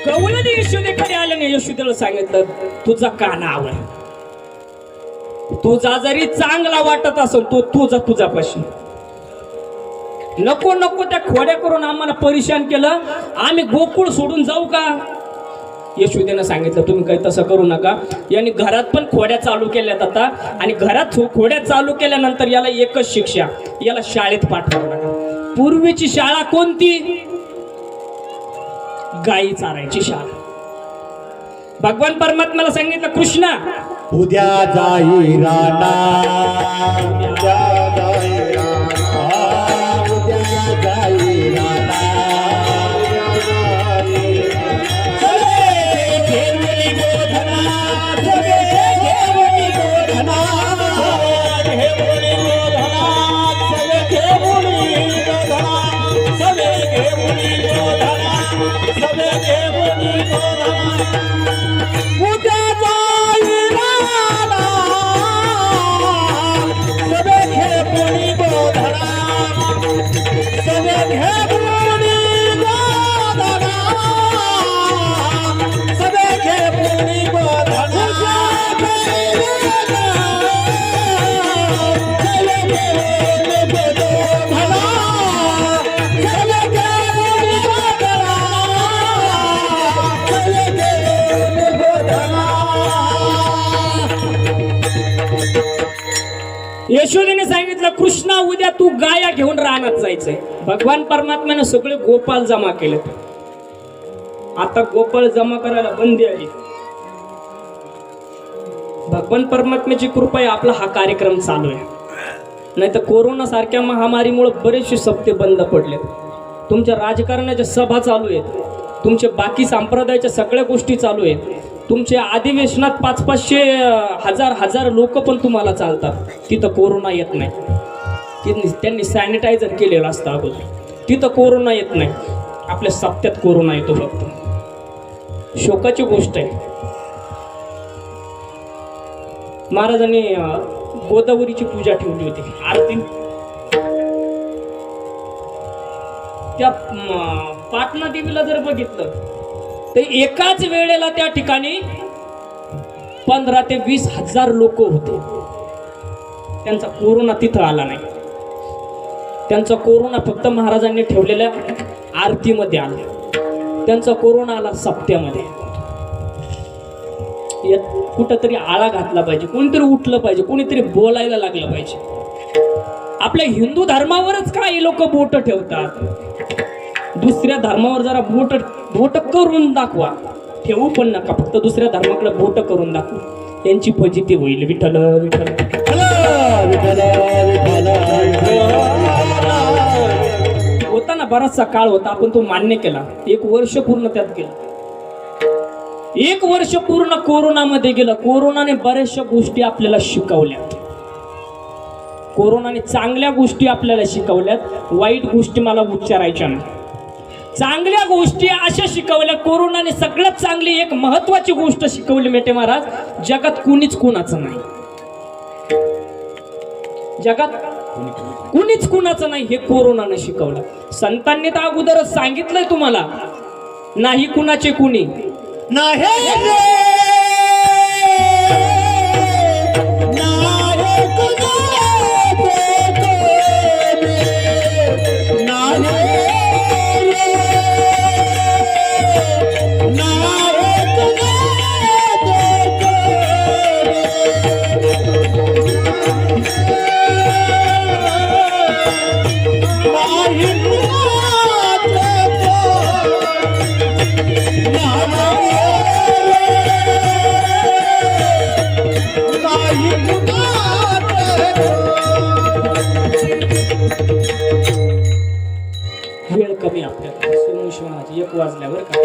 S1: कवळने यशोदेकडे आल्याने यशोदेला सांगितलं तुझा कानावर, तुझा जरी चांगला वाटत असेल तो तुझा पाशी नको नको त्या खोड्या करून आम्हाला परेशान केलं, आम्ही गोकुळ सोडून जाऊ का. यशोदेनं सांगितलं तुम्ही काही तसं करू नका. यांनी घरात पण खोड्या चालू केल्यात आता, आणि घरात खोड्या चालू केल्यानंतर याला एकच शिक्षा, याला शाळेत पाठवू नका. पूर्वीची शाळा कोणती, गायी चारायची शाळा. भगवान परमात्म्याला सांगितलं कृष्णा
S2: उद्या जाई राणा, उद्या जाई राणा, उद्या जाई राणा, सगळे घेऊनी गोधना, सगळे घेऊनी गोधना, घेऊनी गोधना, सगळे घेऊनी गोधना, सगळे घेऊनी गोधना, सगळे घेऊनी गोधना. उद्या जाई राणा, सगळे घेऊनी गोधना, सगळे घेऊनी गोधना, सगळे घेऊनी गोधना, सगळे घेऊनी गोधना, सगळे घेऊनी गोधना, सगळे घेऊनी गोधना.
S1: यशोदेने सांगितलं कृष्णा उद्या तू गाया घेऊन रानात जायचंय. भगवान परमात्म्याने सगळे गोपाल जमा केले. आता गोपाळ जमा करायला बंदी आली. भगवान परमात्म्याची कृपा आहे, आपला हा कार्यक्रम चालू आहे. नाही तर कोरोना सारख्या महामारीमुळे बरेचसे सप्ते बंद पडले. तुमच्या राजकारणाच्या सभा चालू आहेत, तुमचे बाकी संप्रदायाच्या सगळ्या गोष्टी चालू आहेत. तुमच्या अधिवेशनात 500-500 हजार लोक पण तुम्हाला चालतात. तिथं कोरोना येत नाही. त्यांनी सॅनिटायझर केलेलं असतं अगोदर. तिथं कोरोना येत नाही. आपल्या सप्त्यात कोरोना येतो फक्त. शोकाची गोष्ट आहे. महाराजांनी गोदावरीची पूजा ठेवली होती, आरती. त्या पाटणा देवीला जर बघितलं तर एकाच वेळेला त्या ठिकाणी 15 ते 20 हजार लोक होते. त्यांचा कोरोना तिथं आला नाही. त्यांचा कोरोना फक्त महाराजांनी ठेवलेल्या आरतीमध्ये आला. त्यांचा कोरोना आला सप्त्यामध्ये. यात कुठंतरी आळा घातला पाहिजे, कोणीतरी उठलं पाहिजे, कोणीतरी बोलायला लागलं पाहिजे. आपल्या हिंदू धर्मावरच काही लोक बोट ठेवतात. दुसऱ्या धर्मावर जरा बोट करून दाखवा. ठेवू पण नका, फक्त दुसऱ्या धर्माकडे बोट करून दाखवा. त्यांची फजिती होईल. विठ्ठल विठ्ठल होता ना, बराचसा काळ होता, आपण तो मान्य केला. 1 वर्ष पूर्ण त्यात गेलं. 1 वर्ष पूर्ण कोरोनामध्ये गेलं. कोरोनाने बऱ्याचशा गोष्टी आपल्याला शिकवल्यात. कोरोनाने चांगल्या गोष्टी आपल्याला शिकवल्यात, वाईट गोष्टी मला उच्चारायच्या नाही. चांगल्या गोष्टी अशा शिकवल्या. कोरोनाने सगळ्यात चांगली एक महत्वाची गोष्ट शिकवली मेटे महाराज, जगात कुणीच कुणाचं नाही. जगात कुणीच कुणाचं नाही हे कोरोनाने शिकवलं. संतांनी तर अगोदरच सांगितलंय तुम्हाला, नाही कुणाचे कुणी
S2: नाही रे, नाही कुणाचे कोणी, नाही रे, नाही कुणाचे
S1: वेळ कमी आपल्याला. सोमेश्वराची 1 वाजल्यावर का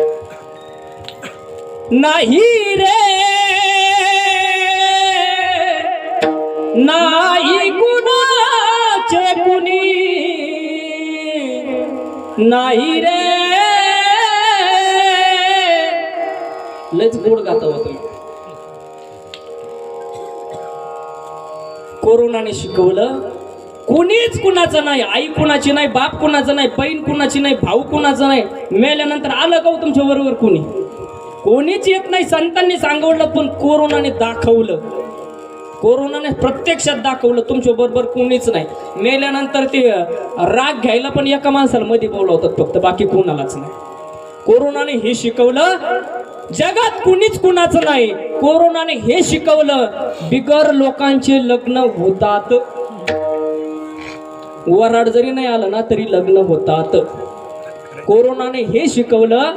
S1: नाही रे, नाही कुणाचे कुणी, नाही रे. लयच गोड गाता हो तुम्ही. कोरोनाने शिकवलं कुणीच कुणाचं नाही. आई कुणाची नाही, बाप कुणाचं नाही, बहीण कुणाची नाही, भाऊ कुणाचं नाही. मेल्यानंतर आलं का तुमच्या बरोबर कुणी? कोणीच येत नाही. संतांनी सांगवलं पण कोरोनाने दाखवलं. कोरोनाने प्रत्यक्षात दाखवलं तुमच्या बरोबर कोणीच नाही. मेल्यानंतर ते राग घ्यायला पण एका माणसाला मध्ये बोलावतात फक्त, बाकी कोणालाच नाही. कोरोनाने हे शिकवलं जगात कुणीच कुणाचं नाही. कोरोनाने हे शिकवलं बिगर लोकांचे लग्न होतात. वराड जरी नाही आलं ना तरी लग्न होतात. कोरोनाने हे शिकवलं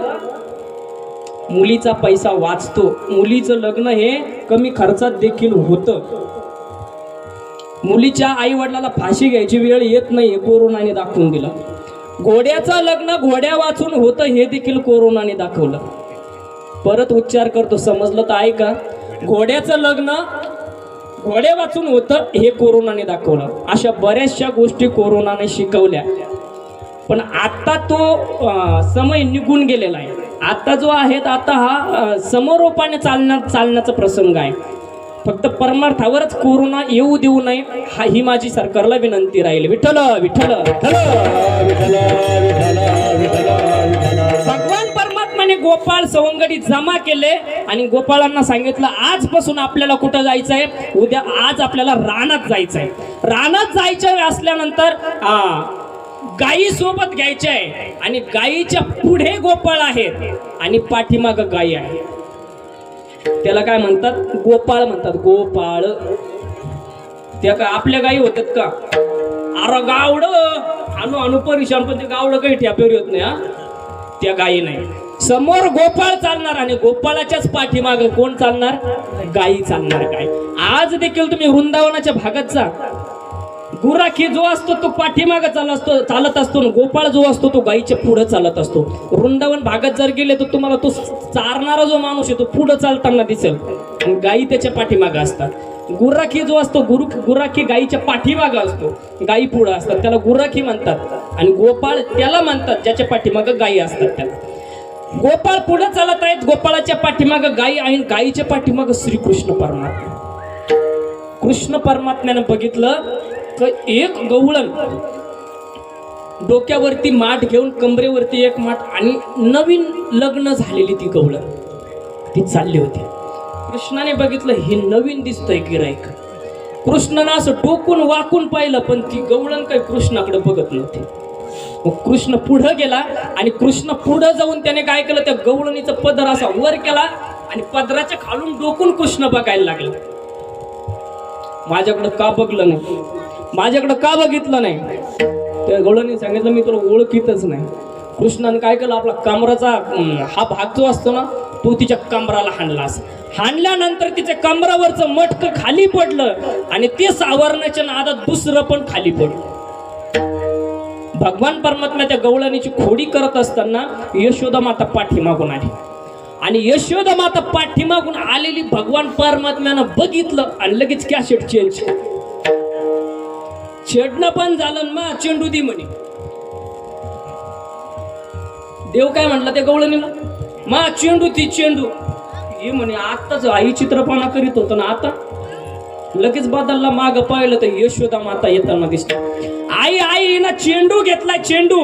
S1: मुलीचा पैसा वाचतो. मुलीचं लग्न हे कमी खर्चात देखील होतं. मुलीच्या आई वडिलाला फाशी घ्यायची वेळ येत नाही, कोरोनाने दाखवून दिलं. घोड्याचं लग्न घोड्या वाचून होतं हे देखील कोरोनाने दाखवलं. परत उच्चार करतो, समजलं तर ऐका. घोड्याचं लग्न घोड्या वाचून होतं हे कोरोनाने दाखवलं. अशा बऱ्याचशा गोष्टी कोरोनाने शिकवल्या. पण आता तो समय निघून गेलेला आहे. आता जो आहे आता हा समरोपाने चालण्याचा प्रसंग आहे. फक्त परमार्थावरच कोरोना येऊ देऊ नये ही माझी सरकारला विनंती राहील. विठ्ठल विठ्ठल भगवान परमात्माने गोपाळ सवंगडी जमा केले आणि गोपाळांना सांगितलं आजपासून आपल्याला कुठं जायचंय, उद्या आज आपल्याला रानात जायचंय. रानात जायचं असल्यानंतर गायी सोबत घ्यायच्या आहे आणि गायीच्या पुढे गोपाळ आहेत आणि पाठीमाग गायी आहे. त्याला काय म्हणतात? गोपाळ म्हणतात. गोपाळ. त्या काय आपल्या गायी होतात का? अरे गावड अनु परिशान, पण ते गावड काही ठ्यापेवर येत नाही. त्या गायी नाही. समोर गोपाळ चालणार आणि गोपाळाच्याच पाठीमाग कोण चालणार? गायी चालणार. गाय. आज देखील तुम्ही वृंदावनाच्या भागात जा, गुराखी जो असतो तो पाठीमाग चालत असतो, गोपाळ जो असतो तो गायीच्या पुढे चालत असतो. वृंदावन भागात जर गेले तर तुम्हाला तो चारणारा जो माणूस आहे तो पुढे चालताना दिसेल, गायी त्याच्या पाठीमाग असतात. गुराखी जो असतो गुराखी गायीच्या पाठीमाग असतो, गायी पुढे असतात, त्याला गुराखी म्हणतात. आणि गोपाळ त्याला म्हणतात ज्याच्या पाठीमाग गायी असतात त्याला. गोपाळ पुढे चालत आहेत, गोपाळाच्या पाठीमाग गायी आणि गायीच्या पाठीमाग श्रीकृष्ण परमात्मा. कृष्ण परमात्म्याने बघितलं एक गवळण डोक्यावरती माठ घेऊन, कमरेवरती एक माठ आणि नवीन लग्न झालेली ती गवळण ती चालली होती. कृष्णाने बघितलं हे नवीन दिसतंय गिराईक. कृष्णाने असं डोकून वाकून पाहिलं पण ती गवळण काही कृष्णाकडे बघत नव्हती. मग कृष्ण पुढे गेला आणि कृष्ण पुढे जाऊन त्याने काय केलं, त्या गवळणीचा पदर असा वर केला आणि पदराच्या खालून डोकून कृष्ण बघायला लागला. माझ्याकडे का बघलं नाही, माझ्याकडे का बघितलं नाही? त्या गवळणीने सांगितलं मी तुला ओळखीतच नाही. कृष्णाने काय केलं, आपला कमराचा हा भाग जो असतो ना तो तिच्या कमराला हाणलास. हाणल्यानंतर तिच्या कमरावरचं मटकं खाली पडलं आणि ते सावरण्याच्या नादात दुसरं पण खाली पडलं. भगवान परमात्मा त्या गवळणीची खोडी करत असताना यशोदा माता पाठीमागून आली आणि यशोदा माता पाठीमागून आलेली भगवान परमात्म्यानं बघितलं आणि लगेच कॅसेट चेंज. छेडणं पण झालं मा चेंडू दी म्हणे. देव काय म्हटलं ते गवळणीला, मा चेंडू ती चेंडू. हे म्हणे आताच आई चित्रपणा करीत होतो ना, आता लगेच बदलला. माग पाहिलं तर यशोदा माता येताना दिसली. आई आई ना चेंडू घेतलाय चेंडू.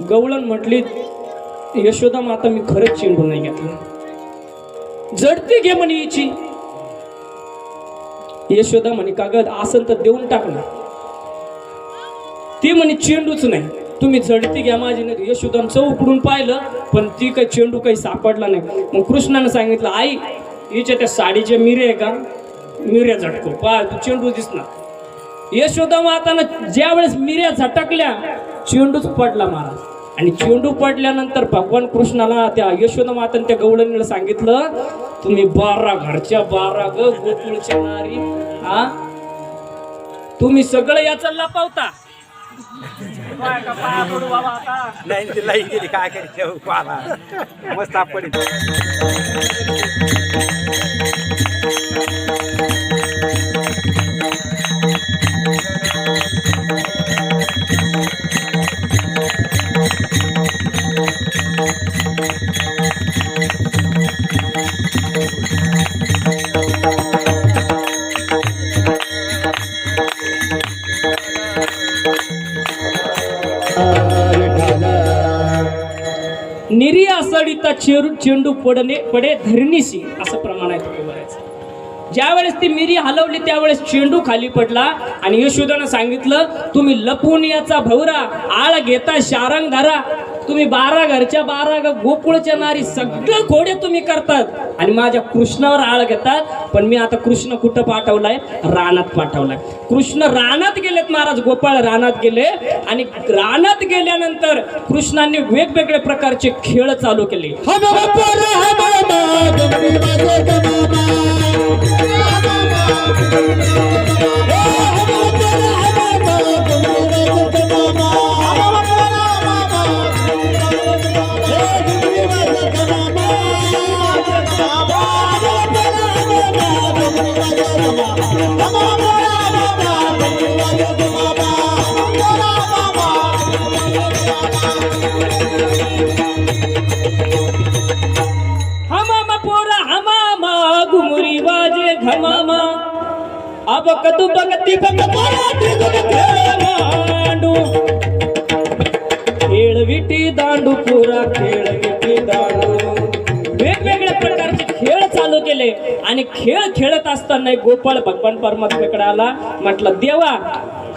S1: गवळण म्हटली यशोदा माता मी खरंच चेंडू नाही घेतला, जडती घे म्हणे हिची. यशोदा म्हणे कागद असं तर देऊन टाकला. ती म्हणे चेंडूच नाही, तुम्ही झडती घ्या माझी. नाही यशोदानं चौकडून पाहिलं पण ती काही चेंडू काही सापडला नाही. मग कृष्णानं सांगितलं आई हिच्या त्या साडीच्या मिऱ्या आहे का, मिऱ्या झटको पा तू चेंडू दिसणार. यशोदा मातानं ज्या वेळेस मिऱ्या झटकल्या चेंडूच पडला महाराज. आणि चेंडू पडल्यानंतर भगवान कृष्णाला त्या यशोदा माताने त्या गवळणीला सांगितलं तुम्ही 12 घरच्या 12 गोकुळच्या नारी, हा तुम्ही सगळं याचा लपवता.
S5: नाही तिला गेली काय करायचं मस्त आपण
S1: निरी असडिता चेंडू पडे धरणीशी असं प्रमाण आहे तुकोबाराचं. ज्या वेळेस ती मिरी हलवली त्यावेळेस चेंडू खाली पडला. आणि यशोदानं सांगितलं तुम्ही लपून याचा भवरा आळ घेता शारंग धरा. तुम्ही 12 घरच्या 12 गोकुळच्या नारी सगळं घोडे तुम्ही करतात आणि माझ्या कृष्णावर आळ घेतात. पण मी आता कृष्ण कुठं पाठवलाय, रानात पाठवलाय. कृष्ण रानात गेलेत महाराज, गोपाळ रानात गेले. आणि रानात गेल्यानंतर कृष्णांनी वेगवेगळे प्रकारचे खेळ चालू केले. घुमुरी वाजे घमामा अब कदू बगती मांडू खेळ विटी दांडू पुरा खेळ विटी दांडू. वेगवेगळ्या प्रकारचे खेळ चालू केले. आणि खेळ खेळत असताना गोपाळ भगवान परमात्म्याकडे आला. म्हटलं देवा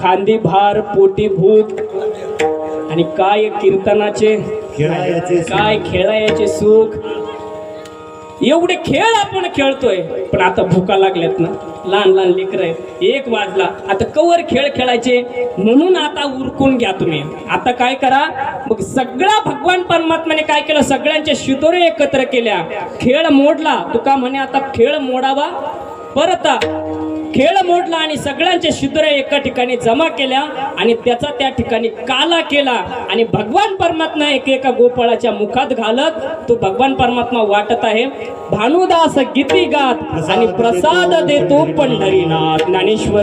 S1: खांदी भार पोटी भूत आणि काय कीर्तनाचे काय खेळायचे सुख. एवढे खेळ आपण खेळतोय पण आता भुका लागल्यात ना, लहान लहान लेकर आहेत. 1 वाजला आता कवर खेळ खेळायचे. म्हणून आता उरकून घ्या तुम्ही. आता काय करा मग सगळा भगवान परमात्म्याने काय केलं, सगळ्यांच्या शिदोरे एकत्र केल्या. खेळ मोडला. तुका म्हणे आता खेळ मोडावा. परत खेळ मोडला आणि सगळ्यांच्या शिदोऱ्या एका ठिकाणी जमा केल्या आणि त्याचा त्या ठिकाणी काला केला. आणि भगवान परमात्मा एका गोपाळाच्या मुखात घालत तो भगवान परमात्मा वाटत आहे. भानुदास गीती गात आणि प्रसाद देतो पंढरीनाथ ज्ञानेश्वर.